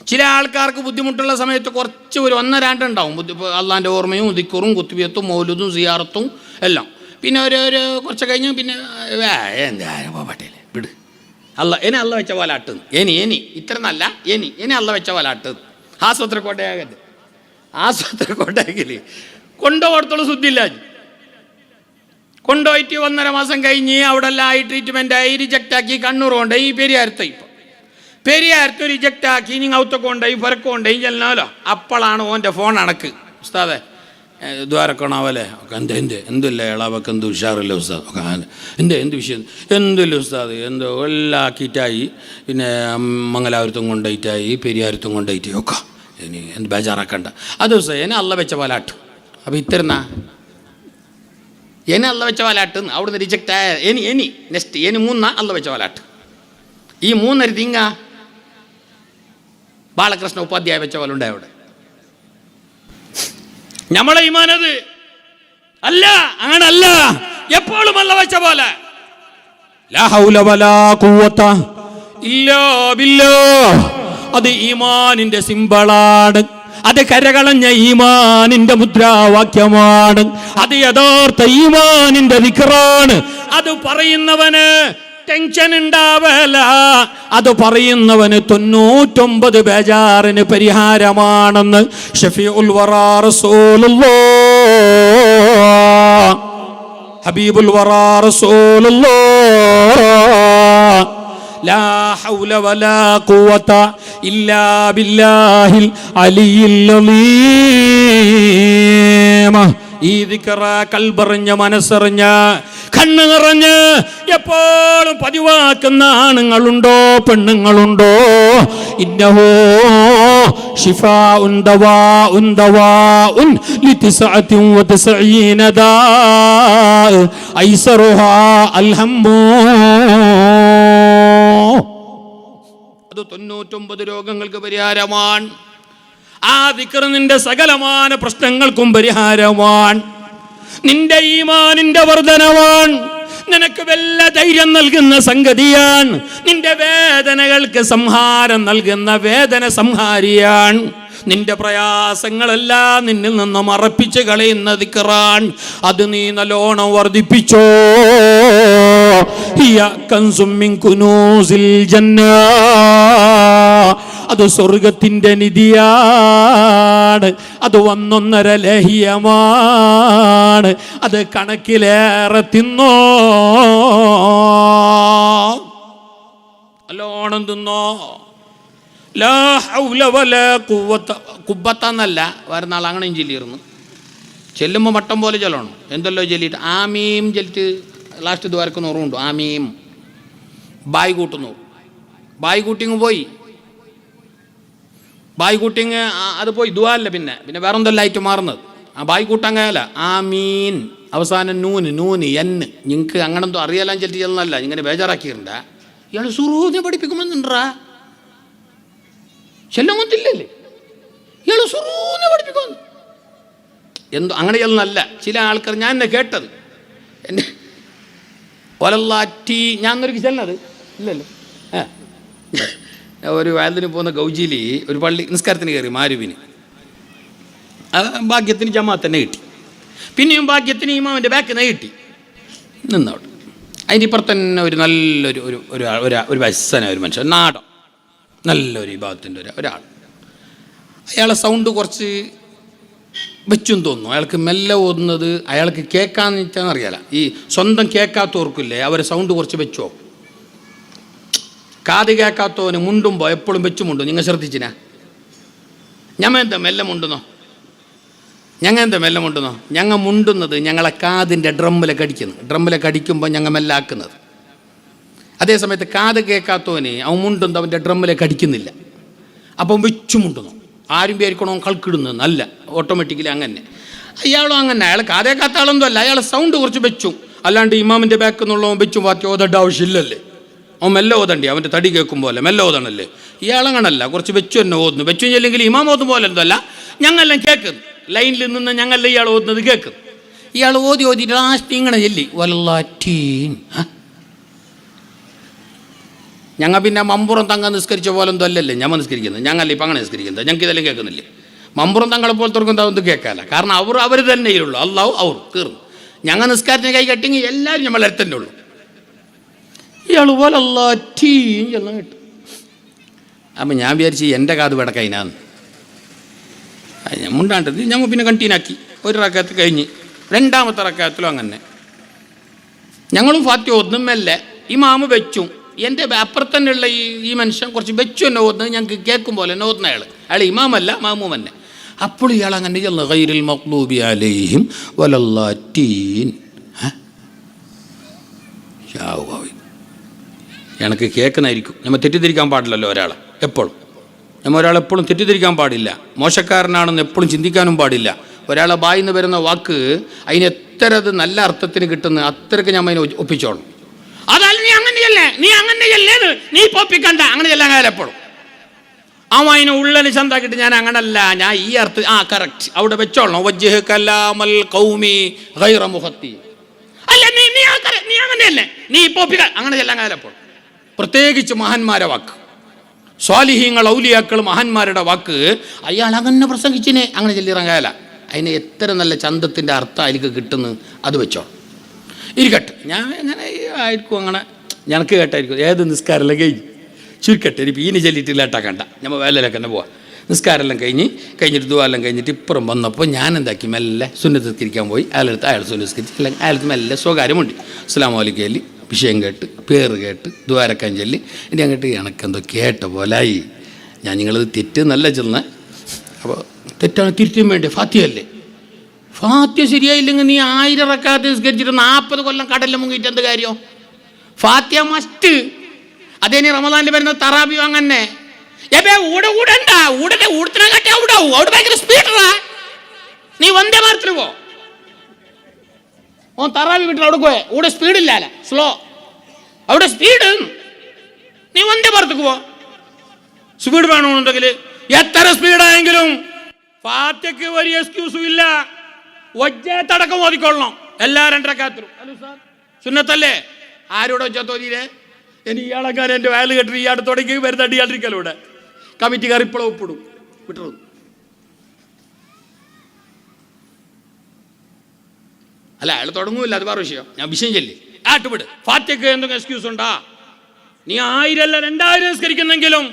ചില ആൾക്കാർക്ക് ബുദ്ധിമുട്ടുള്ള സമയത്ത് കുറച്ച് ഒരു 1-2 ഉണ്ടാവും. അള്ളാൻ്റെ ഓർമ്മയും ദിക്റും കുത്തുബിയത്തും മൗലൂദും സിയാറത്തും എല്ലാം. പിന്നെ ഒരു കുറച്ച് കഴിഞ്ഞ് പിന്നെ പട്ടേലെ വിട് അല്ല എന്നെ അല്ല വെച്ച പോലെ ആട്ടുന്നു. എനി ഇത്ര നല്ല എനി അല്ല വെച്ച പോലെ ആട്ടുന്നു. ആസ്പത്രി കോട്ടയാകരുത്, ആസ്പത്രി കോട്ടയാക്കില്ലേ കൊണ്ടുപോകത്തോളം ശുദ്ധിയില്ല. കൊണ്ടുപോയിട്ട് 1.5 മാസം കഴിഞ്ഞ് അവിടെ എല്ലാം ആയി ട്രീറ്റ്മെൻറ്റായി റിജക്റ്റാക്കി കണ്ണൂർ കൊണ്ടുപോയി പെരിയാരത്ത്. ഇപ്പോൾ പെരിയാരത്ത് റിജക്റ്റാക്കി നിങ്ങൾ ഔത്തൊക്കെ കൊണ്ടുപോയി പുരക്കൊണ്ടുപോയി ചെല്ലാലോ. അപ്പോഴാണ് ഓൻ്റെ ഫോൺ അണക്ക് ഉസ്താദെ ദ്വാരക്കണാവല്ലേ എന്തില്ല ഇളവൊക്കെ എന്ത് ഉഷാറില്ല ഉസ്താദ്, എന്ത് വിഷയം എന്തില്ല ഉസ്താദ് എന്തോ എല്ലാം ആക്കിയിട്ടായി. പിന്നെ മംഗലാപുരത്തും കൊണ്ടുപോയിട്ടായി പെരിയാരത്തും കൊണ്ടുപോയിട്ട് ഒക്കെ ഇനി എന്ത് ബേജാറാക്കണ്ട. അത് ഉസ്താദ് എന്നെ അള്ള വെച്ച പോലാട്ട്. അപ്പോൾ ഇത്തരുന്ന എന്നെ അള്ള വെച്ച പോലാട്ട് അവിടുന്ന് റിജക്റ്റ് ആയ എനി നെക്സ്റ്റ് 3 അള്ള വെച്ച പോലാട്ട്. ഈ 3 തിങ്ങ ബാലകൃഷ്ണ ഉപാധ്യായ വെച്ച പോലെ ഉണ്ടായി അവിടെ. നമ്മളെ ഈമാനത് അല്ല, അങ്ങനല്ല, എപ്പോഴും അല്ല വെച്ച പോലെ. ലാ ഹൗല വലാ ഖുവത ഇല്ലാ ബില്ലാഹ്. അത് ഈമാനിന്റെ സിംബളാണ്, അത് കരകളഞ്ഞ ഈമാനിന്റെ മുദ്രാവാക്യമാണ്, അത് യഥാർത്ഥ ഈമാനിന്റെ ദിക്റാണ്. അത് പറയുന്നവന് ടെൻഷൻ ഉണ്ടാവല, അത് പറയുന്നവന് 99 ബേജാറിന് പരിഹാരമാണെന്ന് ഷഫീഉൽ വറാ റസൂലുള്ളാഹ് ഹബീബുൽ വറാ റസൂലുള്ളാഹ്. ലാ ഹൗല വലാ ഖുവത ഇല്ലാ ബില്ലാഹിൽ അലിയിൽ അലീം. ഈ ദിക്റ കൽബറിഞ്ഞ് മനസ്സറിഞ്ഞ് കണ്ണ് നിറഞ്ഞ് എപ്പോഴും പതിവാക്കുന്ന ആണുങ്ങളുണ്ടോ പെണ്ണുങ്ങളുണ്ടോ? ഇന്നഹു ശിഫാഉൻ ദവാഉൻ ദവാഉൻ ലിതിസ്അതിൻ ദാ ഐസറുഹാ അൽഹമ്മു. അത് 99 രോഗങ്ങൾക്ക് പരിഹാരമാണ്. ആ ദിക്ർ നിന്റെ സകലമാന പ്രശ്നങ്ങൾക്കും പരിഹാരമാണ്. നിന്റെ ഈമാനിന്റെ വർധനവാണ്, നിനക്ക് വല്ല ധൈര്യം നൽകുന്ന സംഗതിയാണ്, നിന്റെ വേദനകൾക്ക് സംഹാരം നൽകുന്ന വേദന സംഹാരിയാണ്, നിന്റെ പ്രയാസങ്ങളെല്ലാം നിന്നിൽ നിന്ന് മറപ്പിച്ച് കളയുന്ന ദിക്റാൻ. അത് നീ നല്ലോണം വർദ്ധിപ്പിച്ചോ. ഹിയ കൻസും മിൻ കുനൂസിൽ ജന്ന. അത് സ്വർഗത്തിന്റെ നിധിയാണ്, അത് 1.5 ലേഹ്യമാണ്, അത് കണക്കിലേറെ തിന്നോ, നല്ലോണം തിന്നോ. ലാ ഹൗല വലാ ഖുവത. കുബത്തന്നല്ല വരുന്ന ആൾ അങ്ങനെയും ചൊല്ലിയിരുന്നു. ചെല്ലുമ്പോൾ മട്ടം പോലെ ചൊല്ലണം. എന്തല്ലോ ചൊല്ലിയിട്ട് ആമീം ചൊല്ലിട്ട് ലാസ്റ്റ് ദ്വാരക്കുന്ന ഓർമ്മയുണ്ട്. ആമീം ബായ് കൂട്ടുന്നു. ബായ് കൂട്ടിങ് പോയി, ബായ് കൂട്ടിങ് അത് പോയി ദുആ അല്ല, പിന്നെ വേറെ എന്തെല്ലായിട്ട് മാറുന്നത്. ആ ബായ് കൂട്ടാൻ കഴിയല്ല. ആമീൻ അവസാനം നൂന് എന്ന് നിങ്ങൾക്ക് അങ്ങനെന്തോ അറിയാലാൻ ചെല്ലിട്ട് ചെന്നല്ല, ഇങ്ങനെ ബേജാറാക്കിയിട്ടുണ്ട. ഇയാൾ സുറൂനെ പഠിപ്പിക്കുമെന്നുണ്ടാ ചെല്ലൊന്നില്ലല്ലേ, ഇയാൾ സുറൂനെ പഠിപ്പിക്കുന്നു എന്തോ അങ്ങനെ ചെന്നല്ല. ചില ആൾക്കാർ ഞാൻ എന്നെ കേട്ടത് എൻ്റെ ഒലല്ലാറ്റി ഞാൻ ഒന്നൊരു ചെല്ലത് ഇല്ലല്ലോ. ഒരു വയലിന് പോകുന്ന ഗൗജിയിൽ ഒരു പള്ളി നിസ്കാരത്തിന് കയറി മാരുവിന്. ഭാഗ്യത്തിന് ജമാഅത്ത് തന്നെ കിട്ടി. പിന്നെയും ഭാഗ്യത്തിന് ഇമാമിൻ്റെ ബാക്കിൽ നിന്ന് കിട്ടി നിന്നോട്ട്. അതിൻ്റെ ഇപ്പുറത്ത് തന്നെ ഒരു നല്ലൊരു ഒരു വയസ്സനായ ഒരു മനുഷ്യൻ, നാടൻ നല്ലൊരു വിഭാഗത്തിൻ്റെ ഒരാൾ. അയാളെ സൗണ്ട് കുറച്ച് വെച്ചും തോന്നുന്നു. അയാൾക്ക് മെല്ലെ ഓതുന്നത് അയാൾക്ക് കേൾക്കാന്ന് വെച്ചാൽ ഈ സ്വന്തം കേൾക്കാത്തവർക്കില്ലേ അവരെ സൗണ്ട് കുറച്ച് വെച്ചോ. കാത് കേൾക്കാത്തവന് മുണ്ടുമ്പോൾ എപ്പോഴും വെച്ചു മുണ്ടും. നിങ്ങൾ ശ്രദ്ധിച്ചിനാ? ഞമ്മ എന്താ മെല്ലെ മുണ്ടുന്നോ? ഞങ്ങൾ മുണ്ടുന്നത് ഞങ്ങളെ കാതിൻ്റെ ഡ്രമ്മിലൊക്കെ അടിക്കുമ്പോൾ ഞങ്ങൾ മെല്ലെ ആക്കുന്നത്. അതേസമയത്ത് കാത് കേൾക്കാത്തവന് അവൻ മുണ്ടുന്നത് അവൻ്റെ ഡ്രമ്മിലേക്ക് അടിക്കുന്നില്ല. അപ്പം വെച്ചു മുണ്ടുന്നു. ആരും വിചാരിക്കണോ കളിക്കിടുന്നത് നല്ല ഓട്ടോമാറ്റിക്കലി അങ്ങനെ. അയാളും അങ്ങനെ. അയാൾ കാത് കേൾക്കാത്ത ആളൊന്നും അല്ല. അയാൾ സൗണ്ട് കുറച്ച് വെച്ചു. അല്ലാണ്ട് ഇമാമിൻ്റെ ബാക്കിൽ നിന്നുള്ളവൻ വെച്ചും പാറ്റി ഓതേണ്ട ആവശ്യമില്ലല്ലേ. അവൻ മെല്ലെ ഓതണ്ടേ, അവൻ്റെ തടി കേൾക്കുമ്പോൾ അല്ലേ മെല്ലെ ഓതണല്ലേ. ഇയാളങ്ങനല്ല, കുറച്ച് വെച്ചു തന്നെ ഓതുന്നു. വെച്ചു കഴിഞ്ഞില്ലെങ്കിൽ ഇമാം ഓതും പോലെ എന്തല്ല ഞങ്ങളെല്ലാം കേൾക്കുന്നു. ലൈനിൽ നിന്ന് ഞങ്ങളെല്ലാം ഇയാൾ ഓതുന്നത് കേൾക്കുന്നു. ഇയാൾ ഓതിയിട്ട് ലാസ്റ്റ് ഇങ്ങനെ ചെല്ലി വല്ലാറ്റീൻ. ഞങ്ങൾ പിന്നെ മമ്പുറം തങ്ങ നിസ്കരിച്ച പോലെ എന്തോ അല്ലല്ലേ ഞമ്മ നിസ്കരിക്കുന്നത്. ഞങ്ങളല്ല ഇപ്പം അങ്ങനെ നിസ്കരിക്കുന്നത്. ഞങ്ങൾക്ക് ഇതെല്ലാം കേൾക്കുന്നില്ലേ. മമ്പുറം തങ്ങളെ പോലത്തെ എന്താവുന്നത് കേൾക്കാല്ല. കാരണം അവർ തന്നെയുള്ളൂ. അള്ളാഹു അവർ തീർന്നു. ഞങ്ങൾ നിസ്കാരത്തിന് കൈ കെട്ടിങ്ങി എല്ലാവരും നമ്മളെ തന്നെ ഉള്ളൂ. ഇയാൾ വലല്ലാറ്റീൻ എല്ലാം കേട്ടു. അപ്പം ഞാൻ വിചാരിച്ച് എൻ്റെ കാത് വിടക്കൈനാന്ന്. മുണ്ടാണ്ടത് ഞങ്ങൾ പിന്നെ കണ്ടീനാക്കി. ഒരു റക്കാത്ത് കഴിഞ്ഞ് രണ്ടാമത്തെ റക്കാത്തിലും അങ്ങനെ ഞങ്ങളും ഫാത്തിഹ ഓതുന്നു മെല്ലെ. ഇമാമ് വെച്ചും എൻ്റെ അപ്പുറത്തന്നെയുള്ള ഈ മനുഷ്യൻ കുറച്ച് വെച്ചു എന്നെ ഓതുന്നത് ഞങ്ങൾക്ക് കേൾക്കും പോലെ എന്നെ ഓതുന്ന അയാൾ ഇമാമല്ല മാമൂം തന്നെ. അപ്പോൾ ഇയാൾ അങ്ങനെ ഗൈറിൽ മഖ്ലൂബി അലൈഹിം വലല്ലാറ്റീൻ. എനിക്ക് കേൾക്കുന്നതായിരിക്കും. നമ്മൾ തെറ്റിദ്ധരിക്കാൻ പാടില്ലല്ലോ ഒരാളെ എപ്പോഴും. നമ്മൾ ഒരാളെപ്പോഴും തെറ്റിദ്ധരിക്കാൻ പാടില്ല. മോശക്കാരനാണെന്ന് എപ്പോഴും ചിന്തിക്കാനും പാടില്ല. ഒരാളെ ബായിന്ന് വരുന്ന വാക്ക് അതിന് എത്ര അത് നല്ല അർത്ഥത്തിന് കിട്ടുന്ന അത്രയ്ക്ക് ഞാൻ അതിനെ ഒപ്പിച്ചോളും. അതല്ല നീ അങ്ങനെയല്ലേ നീ പൊപ്പിക്കണ്ട അങ്ങനെ ചെല്ലാൻ കാലം എപ്പോഴും അവൻ അതിനെ ഉള്ളല് ചന്താക്കിയിട്ട് ഞാൻ അങ്ങനല്ല ഞാൻ ഈ അർത്ഥം കറക്റ്റ് അവിടെ വെച്ചോളണം. വജ്ഹ് കലാമൽ ഖൗമി ഗൈറ മുഖത്തി. അല്ല നീ അങ്ങനെയല്ലേ നീ പൊപ്പിക്ക അങ്ങനെ ചെല്ലാൻ കാലം എപ്പോഴും. പ്രത്യേകിച്ച് മഹാന്മാരെ വാക്ക്, സ്വാലിഹീങ്ങൾ ഔലിയാക്കൾ മഹാന്മാരുടെ വാക്ക് അയാൾ അങ്ങനെ പ്രസംഗിച്ചിനെ അങ്ങനെ ചെല്ലിറങ്ങാല. അതിന് എത്ര നല്ല ചന്തത്തിൻ്റെ അർത്ഥം അതിലേക്ക് കിട്ടുന്നു അത് വെച്ചോ ഇരിക്കട്ടെ. ഞാൻ എങ്ങനെ ആയിരിക്കും അങ്ങനെ ഞങ്ങൾക്ക് കേട്ടായിരിക്കും. ഏത് നിസ്കാരമെല്ലാം കഴിഞ്ഞ് ചുരുക്കട്ടെ ഇനിയിപ്പോൾ ഈന് ചെല്ലിയിട്ടില്ലാട്ടാ കണ്ട നമ്മൾ വേലയിലൊക്കെ തന്നെ പോവാം. നിസ്കാരമെല്ലാം കഴിഞ്ഞിട്ട് ദുആല്ലാം കഴിഞ്ഞിട്ട് ഇപ്പുറം വന്നപ്പോൾ ഞാൻ എന്താക്കി മെല്ലെ സുന്നത്ത് നിസ്കരിക്കാൻ പോയി. അയാൾ സുന്നസ്കരിച്ച് അല്ലെങ്കിൽ അയാൾക്ക് മെല്ലെ സ്വകാര്യമുണ്ട് അസ്സലാമു അലൈക്കും ചൊല്ലി വിഷയം കേട്ട് പേര് കേട്ട് ദ്വാരക്കാൻ ചൊല്ലി ഇനി അങ്ങോട്ട് എനക്കെന്തോ കേട്ട പോലായി. ഞാൻ നിങ്ങളത് തെറ്റ് നല്ല ചെന്ന. അപ്പോൾ തെറ്റാണ് തിരുത്തും വേണ്ടേ. ഫാത്തിഹല്ലേ, ഫാത്തിഹ ശരിയായില്ലെങ്കിൽ നീ 1000 റക്അത്ത് നിസ്കരിച്ചിട്ട് 40 കൊല്ലം കടലിൽ മുങ്ങിയിട്ട് എന്ത് കാര്യം? ഫാത്തിഹ മസ്റ്റ്. അതേ നീ റമദാനിൽ വരുന്ന തറാബിയോ അങ്ങനെ ഭയങ്കര സ്പീഡാ. നീ വന്ദേ ഭാരത്തിൽ പോ. ഓൻ തറാവി വിട്ടിട്ട് അവിടെ പോയെ ഇവിടെ സ്പീഡില്ല സ്ലോ അവിടെ സ്പീഡ്. നീ വന്ദേ ഭാരത്തേക്ക് പോ. സ്പീഡ് വേണമെന്നുണ്ടെങ്കിൽ എത്ര സ്പീഡായെങ്കിലും ഫാത്തിഹയ്ക്ക് വലിയ എക്സ്ക്യൂസും ഇല്ല. ഒജ്ജത്തടക്കം ഓതിക്കൊള്ളണം എല്ലാ 2 റക്അത്തിലും. സുന്നത്തല്ലേ? ആരോടെ ഒജ്ജത്തോതിയില്ലേ? എനിക്ക് ഇയാളെക്കാരൻ എൻ്റെ വയൽ കെട്ടി ഇയാൾ തുടങ്ങി വരുന്ന അടിയാണ്ടിരിക്കലൂടെ കമ്മിറ്റിക്കാർ ഇപ്പോഴും ഒപ്പിടും വിട്ടു. അല്ല അയാൾ തുടങ്ങൂല്ല, അത് വേറെ വിഷയം. ഞാൻ വിഷയം ചൊല്ലി ആട്ടുവിട്. ഫാത്തിഹയ്ക്ക് എന്തെങ്കിലും എക്സ്ക്യൂസ് ഉണ്ടാ? നീ 1000 അല്ല 2000 നിസ്കരിക്കുന്നെങ്കിലും,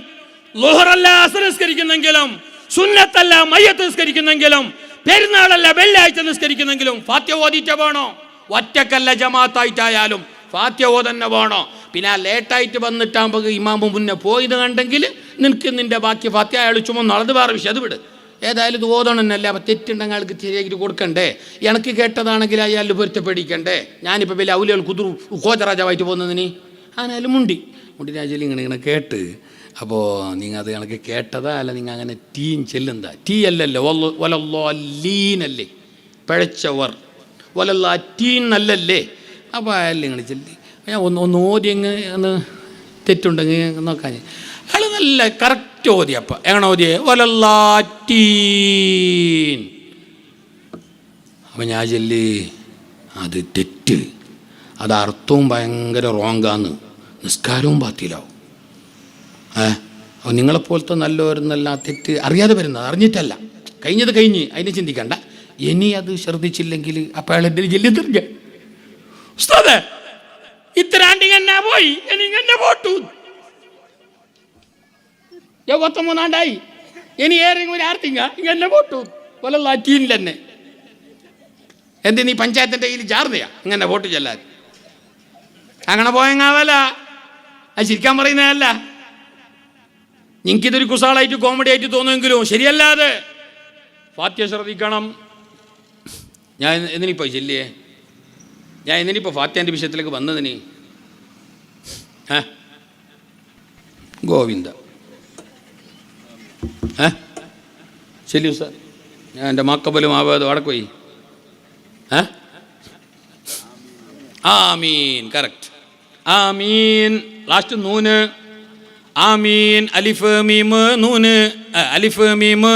ളുഹറല്ല അസ്ർ നിസ്കരിക്കുന്നെങ്കിലും, സുന്നത്തല്ല മയ്യത്ത് നിസ്കരിക്കുന്നെങ്കിലും, പെരുന്നാളല്ല വെള്ളിയാഴ്ച നിസ്കരിക്കുന്നെങ്കിലും ഫാത്തിഹ ഓതിയിട്ട് വേണോ? ഒറ്റക്കല്ല ജമാഅത്തായിട്ടായാലും ഫാത്തിഹ ഓതന്നെ വേണോ? പിന്നെ ആ ലേറ്റായിട്ട് വന്നിട്ടാകുമ്പോൾ ഇമാമ് മുന്നേ പോയത് കണ്ടെങ്കിൽ നിനക്ക് നിൻ്റെ ബാക്കി ഫാത്തിഹ അയാൾ ചുമന്നു. അത് വേറെ വിഷയം, അത് വിട്. ഏതായാലും ഇത് ഓതണമെന്നല്ലേ. അപ്പം തെറ്റുണ്ടെങ്കിൽ അയാൾക്ക് ശരിയാക്കി കൊടുക്കണ്ടേ? എനിക്ക് കേട്ടതാണെങ്കിൽ അയാൾ പൊരുത്തപ്പെടിക്കണ്ടേ? ഞാനിപ്പോൾ വലിയ ഔലികൾ കുതിർ കോചരാജാവായിട്ട് പോകുന്നതിന് ആനായാലും മുണ്ടി രാജയിൽ ഇങ്ങനെ കേട്ട്. അപ്പോൾ നിങ്ങൾ അത് കണക്ക് കേട്ടതാ അല്ല നിങ്ങൾ അങ്ങനെ ടീൻ ചെല്ലുന്നതാ? ടീ അല്ലല്ലോ, വലല്ലീനല്ലേ പിഴച്ചവർ, വലല്ലാ ടീൻ നല്ലല്ലേ. അപ്പോൾ അയാൾ ഇങ്ങനെ ചെല്ലി ഞാൻ ഒന്ന് ഓതി ഒന്ന് തെറ്റുണ്ടെങ്കിൽ നോക്കാൻ. അയാൾ നല്ല കറക്റ്റ് ഓതി. അപ്പം എങ്ങനെ ഓതിയേ? വലല്ലാറ്റീൻ. അപ്പം ഞാൻ ചൊല്ലി അത് തെറ്റ്, അത് അർത്ഥവും ഭയങ്കര റോങ്കാന്ന്, നിസ്കാരവും ബാത്തിലാവും. അപ്പോൾ നിങ്ങളെപ്പോലത്തെ നല്ലവരെന്നല്ല തെറ്റ് അറിയാതെ വരുന്നത്, അറിഞ്ഞിട്ടല്ല. കഴിഞ്ഞത് കഴിഞ്ഞ് അതിനെ ചിന്തിക്കണ്ട. ഇനി അത് ശ്രദ്ധിച്ചില്ലെങ്കിൽ അപ്പം അയാൾ എൻ്റെ ജെല്ലി തെറിഞ്ഞ ഉസ്താദേ ഇത്തരാണ്ടിങ്ങനെ പോയി എനിക്കെന്നെ പോട്ടു 53 ആണ്ടായി ഇനി ഏതെങ്കിലും ഒരു ആർത്തിങ്ക ഇങ്ങനെ വോട്ടു വല്ല ടീമിൽ തന്നെ എന്ത് നീ പഞ്ചായത്തിൻ്റെ കയ്യിൽ ചാർന്നയാ ഇങ്ങനെ വോട്ട് ചെല്ലാൻ അങ്ങനെ പോയെങ്കാവല്ല അത് ചിരിക്കാൻ പറയുന്നതല്ല. നിങ്ങൾക്കിതൊരു കുസാളായിട്ട് കോമഡി ആയിട്ട് തോന്നുമെങ്കിലും ശരിയല്ലാതെ ഫാത്തിഹ ശ്രദ്ധിക്കണം. ഞാൻ എന്തിനിപ്പോൾ ചെല്ലിയേ, ഞാൻ എന്തിനിപ്പോൾ ഫാത്തിഹൻ്റെ വിഷയത്തിലേക്ക് വന്നതിന് ഗോവിന്ദ ശരി സാർ. ഞാൻ എൻ്റെ മക്കബലും ആവാതെ വടക്ക് പോയി. ആമീൻ, കറക്റ്റ്. ആമീൻ, ലാസ്റ്റ് നൂന്. ആമീൻ, അലിഫ് മീമ് നൂന്, അലിഫ് മീമ്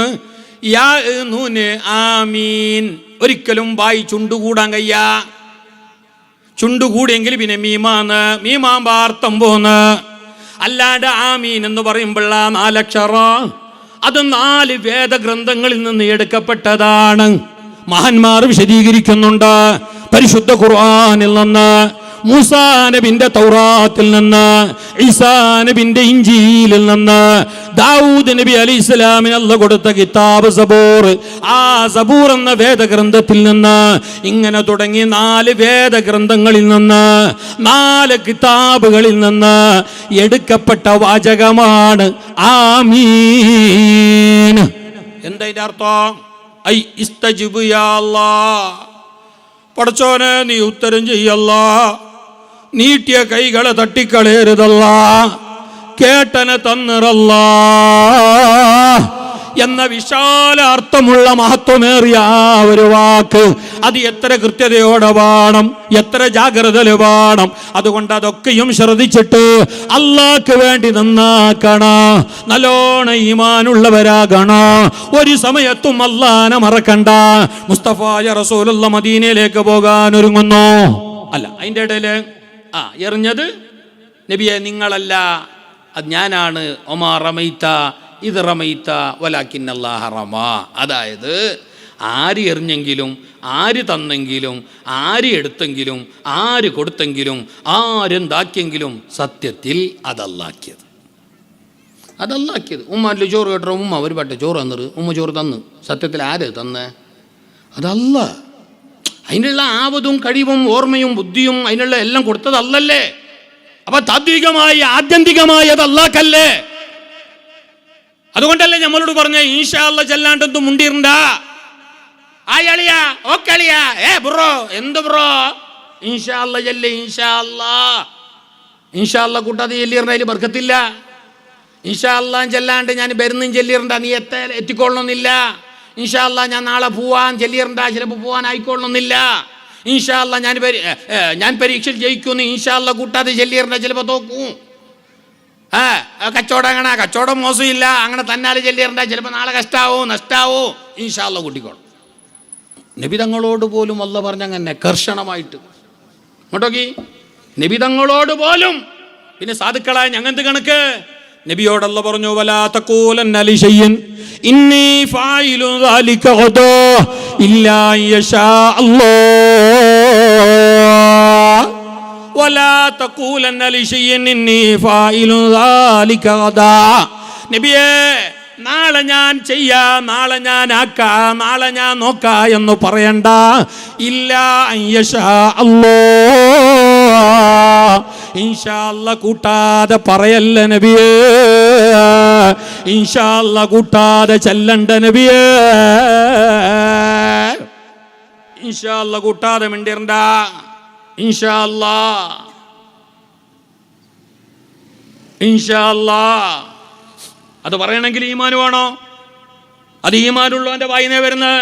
യാ നൂന്. ആമീൻ. ഒരിക്കലും വായി ചുണ്ടുകൂടാൻ കയ്യ. ചുണ്ടുകൂടിയെങ്കിൽ പിന്നെ മീമാന്ന്, മീമാമ്പാർത്ഥം പോന്ന്. അല്ലാണ്ട് ആമീൻ എന്ന് പറയുമ്പോഴ 4 അക്ഷരം, അത് 4 വേദഗ്രന്ഥങ്ങളിൽ നിന്ന് എടുക്കപ്പെട്ടതാണ്. മഹാന്മാർ വിശദീകരിക്കുന്നുണ്ട്. പരിശുദ്ധ ഖുർആനിൽ നിന്ന്, മൂസാ നബിന്റെ തൗറാത്തിൽ നിന്ന്, ഈസാ നബിന്റെ ഇഞ്ചീലിൽ നിന്ന്, ദാവൂദ് നബി അലൈഹിസ്സലാമിന് അല്ലാഹു കൊടുത്ത കിതാബ് സബൂർ, ആ സബൂർ എന്ന വേദഗ്രന്ഥത്തിൽ നിന്ന്, ഇങ്ങനെ തുടങ്ങി 4 വേദഗ്രന്ഥങ്ങളിൽ നിന്ന്, 4 കിതാബുകളിൽ നിന്ന് എടുക്കപ്പെട്ട വാചകമാണ് ആമീൻ. എന്താ ഇതിന്റെ അർത്ഥം? ഐ ഇസ്തജിബ് യാ അല്ലാഹ്, പടച്ചോനെ നീ ഉത്തരം ചെയ്യല്ല, നീട്ടിയ കൈകളെ തട്ടിക്കളയരുതല്ല, കേട്ടനെ തന്നിറല്ല എന്ന വിശാല അർത്ഥമുള്ള മഹത്വമേറിയ ഒരു വാക്ക്. അത് എത്ര കൃത്യതയോടെ വേണം, എത്ര ജാഗ്രതയിൽ വേണം. അതുകൊണ്ട് അതൊക്കെയും ശ്രദ്ധിച്ചിട്ട് അള്ളാഹ്ക്ക് വേണ്ടി നന്നാക്കണം, നല്ലോണം ഈമാനുള്ളവരാകണം. ഒരു സമയത്തും അള്ളാനെ മറക്കണ്ട. മുസ്തഫായ റസൂലുള്ള മദീനയിലേക്ക് പോകാൻ ഒരുങ്ങുന്നു. അല്ല, അതിൻ്റെ ഇടയിൽ എറിഞ്ഞത് നബിയെ നിങ്ങളല്ല, അത് ഞാനാണ്. ഒമാ റമൈത ഇത് റമൈത വലാകിന്നല്ലാഹ റമാ. അതായത് ആര് എറിഞ്ഞെങ്കിലും, ആര് തന്നെങ്കിലും, ആര് എടുത്തെങ്കിലും, ആര് കൊടുത്തെങ്കിലും, ആരെന്താക്കിയെങ്കിലും സത്യത്തിൽ അതല്ലാക്കിയത്. ഉമ്മാൻ്റെ ചോറ് കേട്ടോ, ഉമ്മ ഒരു പട്ടെ ചോറ് തന്നത്, ഉമ്മ ചോറ് തന്നു. സത്യത്തിൽ ആര് തന്നേ? അതല്ല. അതിനുള്ള ആവതും കഴിവും ഓർമ്മയും ബുദ്ധിയും അതിനുള്ള എല്ലാം കൊടുത്തതല്ലല്ലേ? അപ്പൊ താത്വികമായി ആത്യന്തികമായി അത് അല്ലാഹ്ക്കല്ലേ? അതുകൊണ്ടല്ലേ നമ്മളോട് പറഞ്ഞ ഇൻഷാ അല്ലാഹ് ചെല്ലാണ്ടെന്തും മുണ്ടിരണ്ട. ആളിയാ ഓക്കളിയാ ബ്രോ, എന്ത് ബ്രോ? ഇൻഷാ അല്ലാഹ് ചെല്ലേ, ഇൻഷാ അല്ലാഹ്. ഇൻഷാ അല്ലാഹ് കൂട്ടാതെ ചെല്ലിയിരുന്നതിൽ ബർക്കത്തില്ല. ഇൻഷാ അല്ലാഹ് ചെല്ലാണ്ട് ഞാൻ വരുന്നും ചെല്ലിരണ്ട, നീ എത്തിക്കൊള്ളണമെന്നില്ല. ഇൻഷാ അല്ലാഹ് ഞാൻ നാളെ പോവാൻ ചെല്ലിരണ്ട, ചിലപ്പോൾ പോവാൻ ആയിക്കൊള്ളണമെന്നില്ല. ഇൻഷാ അല്ലാഹ് ഞാൻ പരീക്ഷയിൽ ജയിക്കുമെന്ന് ഇൻഷാ അല്ലാഹ് കൂട്ടാതെ ചെല്ലിരണ്ട, ചിലപ്പോൾ തോക്കും. കച്ചവടം അങ്ങനെ, കച്ചവടം മോശമില്ല, അങ്ങനെ തന്നാല് ചെല്ലിരണ്ട, ചിലപ്പോൾ നാളെ കഷ്ടാവും നഷ്ടാവും. ഇൻഷാ അല്ലാഹ് കൂട്ടിക്കോളും. നബി തങ്ങളോട് പോലും അല്ലാഹ് പറഞ്ഞങ്ങനെ കർശനമായിട്ട് ഇങ്ങോട്ടോക്കി, നബി തങ്ങളോട് പോലും. പിന്നെ സാധുക്കളായ ഞങ്ങന്ത് കണക്ക്? നബിയോട് അല്ലാഹ് പറഞ്ഞു, വലാ തഖൂലന്ന ലിശൈഇൻ ഇന്നി ഫായിലു ദാലിക ഗദാ ഇല്ലാ യശാ അല്ലാഹ്. വലാ തഖൂലന്ന ലിശൈഇൻ ഇന്നി ഫായിലു ദാലിക ഗദാ. നബിയേ, നാളെ ഞാൻ ചെയ്യാം, നാളെ ഞാൻ ആക്കാം, നാളെ ഞാൻ നോക്കാം എന്ന് പറയണ്ട. ഇല്ലാ യശാ അല്ലാഹ്. ഇൻഷാ അല്ലാഹ് കൂട്ടാതെ പറയല്ല നബിയേ, ഇൻഷാ അല്ലാഹ് കൂട്ടാതെ ചെല്ലണ്ട നബിയേ, ഇൻഷാ അല്ലാഹ് കൂട്ടാതെ മിണ്ടിരണ്ട. ഇൻഷാ അല്ലാഹ്, ഇൻഷാ അല്ലാഹ്. അത് പറയണമെങ്കിൽ ഈമാൻ വേണോ? അത് ഈമാനുള്ളവന്റെ വായിനെ വരുന്നത്.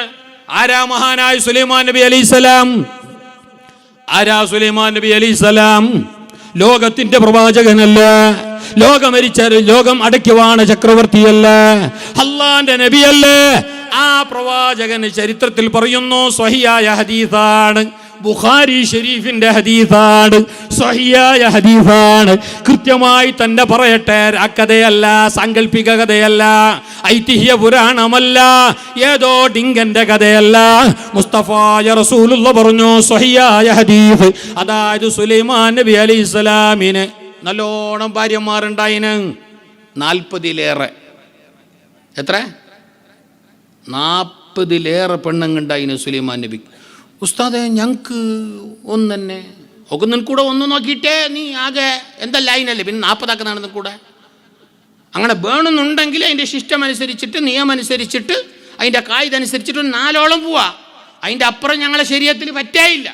ആരാ? മഹാനായ സുലൈമാൻ നബി അലൈഹിസ്സലാം. ആരാ സുലൈമാൻ നബി അലൈഹിസ്സലാം? ലോകത്തിന്റെ പ്രവാചകനല്ല, ലോകം അടയ്ക്കുവാണ് ചക്രവർത്തിയല്ല, അല്ലാഹുവിന്റെ നബിയല്ലേ. ആ പ്രവാചകന് ചരിത്രത്തിൽ പറയുന്നു, സ്വഹിയായ ഹദീസാണ്, ബുഖാരി ഷരീഫിന്റെ ഹദീസാണ്, സ്വഹിയായ ഹദീസാണ്. കൃത്യമായി തന്നെ പറയട്ടെ, കഥയല്ല, സാങ്കല്പിക കഥയല്ല, ഐതിഹ്യ പുരാണമല്ല, ഏതോ ഡിങ്കന്റെ കഥയല്ല. മുസ്തഫായ റസൂലുള്ളാഹി പറഞ്ഞു, സ്വഹിയായ ഹദീസ്. അതായത് സുലൈമാൻ നബി അലൈഹിസ്സലാമിന് നല്ലോണം ഭാര്യമാരുണ്ടായിന്, 40-ലേറെ. എത്ര? 40-ലേറെ പെണ്ണുങ്ങളുണ്ടായിന് സുലൈമാൻ നബിക്ക്. ഉസ്താദെ ഞങ്ങൾക്ക് ഒന്ന് തന്നെ ഒക്കെ നിൻ കൂടെ ഒന്ന് നോക്കിയിട്ടേ നീ ആകെ എന്താ ലൈനല്ലേ, പിന്നെ 40 നടന്നു കൂടെ. അങ്ങനെ വേണമെന്നുണ്ടെങ്കിൽ അതിൻ്റെ സിസ്റ്റം അനുസരിച്ചിട്ട് നിയമം അനുസരിച്ചിട്ട് അതിൻ്റെ കായിക അനുസരിച്ചിട്ട് 4 പോവാ. അതിൻ്റെ അപ്പുറം ഞങ്ങളെ ശരീഅത്തിൽ പറ്റായില്ല.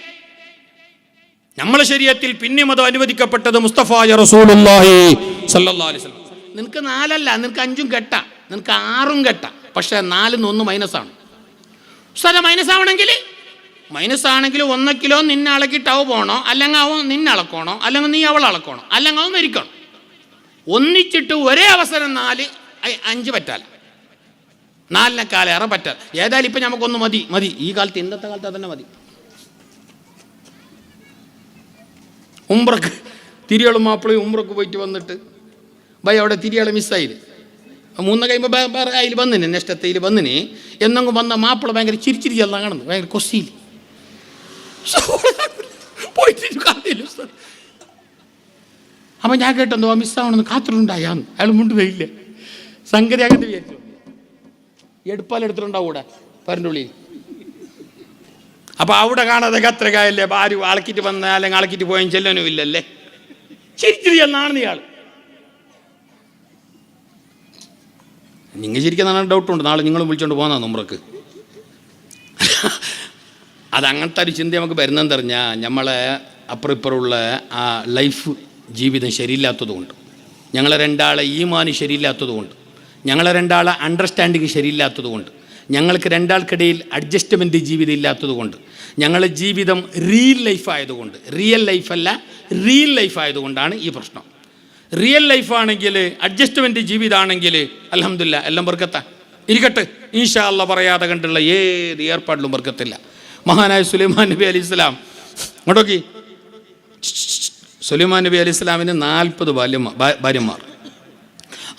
നമ്മളെ ശരീഅത്തിൽ പിന്നെയും അത് അനുവദിക്കപ്പെട്ടത് മുസ്തഫായ റസൂലുള്ളാഹി സ്വല്ലല്ലാഹു അലൈഹി വസല്ലം. നിനക്ക് 4 അല്ല, നിനക്ക് 5 കെട്ട, നിനക്ക് 6 കെട്ട. പക്ഷേ 4 1 മൈനസാണ്. സ്ഥലം മൈനസാണെങ്കിൽ ഒന്നക്കിലോ നിന്നെ അളക്കിട്ട് അവ പോകണോ, അല്ലെങ്കിൽ അവൻ നിന്നെ അളക്കണോ, അല്ലെങ്കിൽ നീ അവൾ അളക്കണോ, അല്ലെങ്കിൽ അവൻ മരിക്കണം. ഒന്നിച്ചിട്ട് ഒരേ അവസരം 4 5 പറ്റാല, 4-4 പറ്റാൽ. ഏതായാലും ഇപ്പം നമുക്കൊന്ന് മതി. ഈ കാലത്ത് ഇന്നത്തെ കാലത്ത് തന്നെ മതി. ഉംറക്ക് തിരിയാളും മാപ്പിളയും ഉംറക്ക് പോയിട്ട് വന്നിട്ട് അവിടെ തിരിയാളെ മിസ്സായില്ല. 3 കഴിയുമ്പോൾ വേറെ അതിൽ വന്നിന്, നെക്സ്റ്റത്തേൽ വന്നിന്. എന്നെങ്കിലും വന്ന മാപ്പിള ഭയങ്കര ചിരിച്ചിരിച്ചെല്ലാം കാണുന്നു, ഭയങ്കര കൊസ്സിയിൽ പോയിട്ട് കാണില്ല. അപ്പം ഞാൻ കേട്ടെന്തോ മിസ്സാവണമെന്ന് കാത്തിട്ടുണ്ടായാന്ന്. അയാൾ മുണ്ടുകയില്ല. സംഗതി അങ്ങനെ വിചാരിച്ചു. എടുപ്പാലെടുത്തിട്ടുണ്ടാവും കൂടെ പരൻ്റെ ഉള്ളിൽ. അപ്പം അവിടെ കാണാതെ കത്രകായല്ലേ, ഭാര്യ അളക്കിയിട്ട് വന്ന അല്ലെങ്കിൽ അളക്കിയിട്ട് പോയാൽ ചെല്ലാനും ഇല്ലല്ലേ. ചിരിച്ചിരിയെന്നാണ് ഇയാൾ. നിങ്ങൾ ചിരിക്കുന്നതാണ് ഡൗട്ടുണ്ട്. നാളെ നിങ്ങളും വിളിച്ചോണ്ട് പോകുന്ന ഉംറക്ക്. അതങ്ങനത്തെ ഒരു ചിന്ത നമുക്ക് വരുന്നതെന്ന് പറഞ്ഞാൽ നമ്മളെ അപ്പുറപ്പുറമുള്ള ആ ലൈഫ് ജീവിതം ശരിയില്ലാത്തതുകൊണ്ട്, ഞങ്ങളെ 2 ഈമാന് ശരിയില്ലാത്തതുകൊണ്ട്, ഞങ്ങളെ 2 അണ്ടർസ്റ്റാൻഡിങ് ശരിയില്ലാത്തതുകൊണ്ട്, ഞങ്ങൾക്ക് 2 അഡ്ജസ്റ്റ്മെൻറ്റ് ജീവിതം ഇല്ലാത്തതുകൊണ്ട്, ഞങ്ങളുടെ ജീവിതം റിയൽ ലൈഫല്ല റിയൽ ലൈഫ് ആയതുകൊണ്ടാണ് ഈ പ്രശ്നം. റിയൽ ലൈഫാണെങ്കിൽ, അഡ്ജസ്റ്റ്മെൻറ്റ് ജീവിതമാണെങ്കിൽ അൽഹംദുലില്ലാ എല്ലാം ബർക്കത്താ. ഇരിക്കട്ടെ, ഇൻഷാ അല്ലാഹ് പറയാതെ കണ്ടുള്ള ഏത് ഏർപ്പാടിലും ബർക്കത്തില്ല. മഹാനായ സുലൈമാൻ നബി അലൈഹി സ്വലാം അങ്ങോട്ടോക്കി. സുലൈമാൻ നബി അലൈഹി സ്വലാമിന് 40 ഭാര്യമാർ.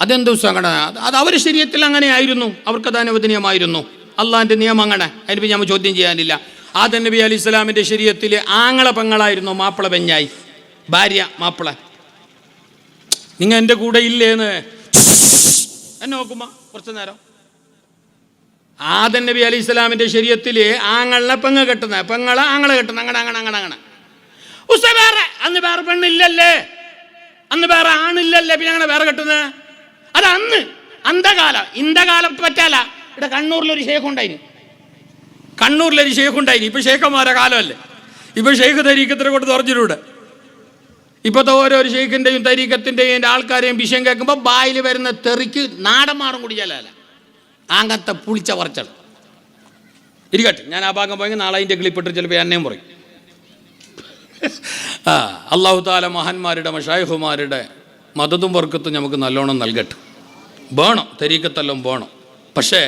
അതെന്ത് അങ്ങനെ? അത് അവരുടെ ശരീഅത്തിൽ അങ്ങനെ ആയിരുന്നു, അവർക്കത് അനുവദനീയമായിരുന്നു. അള്ളാഹിൻ്റെ നിയമം അങ്ങനെ, അതിന് നമ്മൾ ചോദ്യം ചെയ്യാനില്ല. ആദം നബി അലൈഹി സ്വലാമിൻ്റെ ശരീഅത്തിൽ ആങ്ങളെ പെങ്ങളായിരുന്നു മാപ്പിള പെഞ്ഞായി, ഭാര്യ മാപ്പിള. നിങ്ങൾ എൻ്റെ കൂടെ ഇല്ലേന്ന് എന്നെ നോക്കുമ്പോൾ കുറച്ച് നേരം. ആദം നബി അലൈഹി സ്വലാമിൻ്റെ ശരീഅത്തിൽ ആങ്ങളെ പെങ്ങളെ ആങ്ങളെ കെട്ടുന്ന അങ്ങനെ വേറെ. അന്ന് വേറെ പെണ്ണില്ലല്ലേ, അന്ന് വേറെ ആണില്ലല്ലേ, പിന്നെ അങ്ങനെ വേറെ കെട്ടുന്നത്. അത് അന്ന് അന്ധകാലം. ഇന്തകാലത്ത് പറ്റാല. ഇവിടെ കണ്ണൂരിലൊരു ഷേഖുണ്ടായിന്. ഇപ്പം ഷേഖന്മാരെ കാലമല്ലേ. ഇപ്പം ഷെയ്ഖ് തരീക്കത്തിനെ കൊണ്ട് തുറഞ്ഞിലൂടെ. ഇപ്പോഴത്തെ ഓരോരു ഷെയ്ഖിൻ്റെയും തരീക്കത്തിൻ്റെയും ആൾക്കാരെയും വിഷയം കേൾക്കുമ്പോൾ ബായിൽ വരുന്ന തെറിക്ക് നാടന്മാറും കൂടി ചെല്ലല്ല. അങ്ങനത്തെ പുളിച്ച പറച്ചൾ. ഇരിക്കട്ടെ, ഞാൻ ആ ഭാഗം പോയെങ്കിൽ നാളെ അതിൻ്റെ ക്ലിപ്പിട്ട് ചിലപ്പോൾ എന്നെയും പറയും. അല്ലാഹു തആല മഹാന്മാരുടെ മശായിഖുമാരുടെ മദതും ബർക്കത്തും നമുക്ക് നല്ലോണം നൽകട്ടെ. വേണം, തരീക്കത്തെല്ലാം വേണം. പക്ഷേ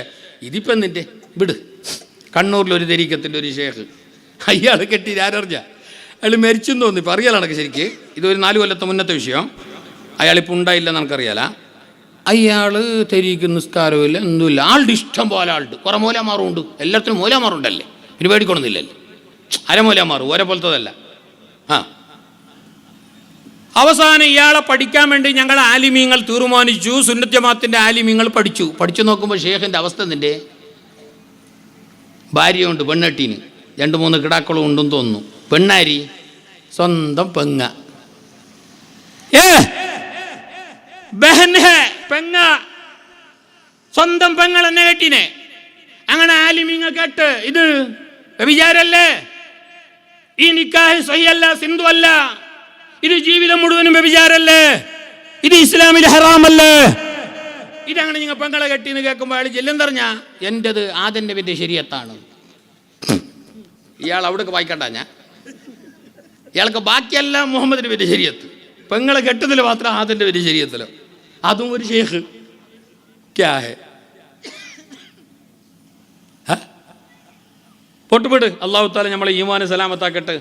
ഇതിപ്പം എന്തിൻ്റെ വിട്. കണ്ണൂരിലൊരു തരീക്കത്തിൻ്റെ ഒരു ഷേഖ്, അയാൾ കെട്ടി ആരറിഞ്ഞ അയാൾ മരിച്ചെന്ന് തോന്നി. ഇപ്പം അറിയാലോ ശരിക്ക്. ഇതൊരു 4 കൊല്ലത്തെ മുന്നത്തെ വിഷയം. അയാളിപ്പോൾ ഉണ്ടായില്ലെന്ന് നമുക്കറിയാല. അയാൾ തെരീക്ക് നിസ്കാരമില്ല, ഒന്നുമില്ല. ആളുടെ ഇഷ്ടം പോലെ ആളുണ്ട്. കുറേ മൂലമാറുണ്ട്. എല്ലാത്തിനും മൂലമാറുണ്ടല്ലേ, പിന്നെ പേടിക്കൊള്ളുന്നില്ലല്ലേ. അരമൂലമാറും ഓരോ പോലത്തതല്ല. അവസാനം ഇയാളെ പഠിക്കാൻ വേണ്ടി ഞങ്ങൾ ആലിമീങ്ങൾ തീരുമാനിച്ചു. സുന്നത്ത് ജമാഅത്തിൻ്റെ ആലിമീങ്ങൾ പഠിച്ചു നോക്കുമ്പോൾ ഷേഖിൻ്റെ അവസ്ഥ നിൻ്റെ ഭാര്യയുണ്ട്, പെണ്ണെട്ടീന് 2-3 കിടാക്കളും ഉണ്ടെന്ന് തോന്നുന്നു. പെണ്ണാരി സ്വന്തം പെങ്ങ, പെങ്ങ സ്വന്തം പെങ്ങൾ എന്നെ കെട്ടിനെ. അങ്ങനെ ആലിമീങ്ങൾ കേട്ട് ഇത് വ്യഭിചാരല്ലേ, ഈ നിക്കാഹ് സഹിയല്ല, സിന്ധു അല്ല, ഇത് ജീവിതം മുഴുവനും വ്യഭിചാരല്ലേ, ഇത് ഇസ്ലാമിൽ ഹറാമല്ലേ, ഇതങ്ങനെ നിങ്ങൾ പെങ്ങളെ കെട്ടിന്ന് കേൾക്കുമ്പോൾ അയാൾ ചെല്ലെന്തറിഞ്ഞാ എൻ്റെത് ആദം നബിൻ്റെ ശരീഅത്താണ്. ഇയാൾ അവിടേക്ക് വായിക്കണ്ട. ഇയാൾക്ക് ബാക്കിയെല്ലാം മുഹമ്മദ് നബിൻ്റെ ശരീഅത്ത്, പെങ്ങളെ കെട്ടതിൽ മാത്രം ആദം നബിൻ്റെ ശരീഅത്തിലോ. അതും ഒരു ഷേഖ്. ക്യാ ഹേ പൊട്ടുപെട്. അല്ലാഹു തആല നമ്മളെ ഈമാനെ സലാമത്താക്കട്ടെ.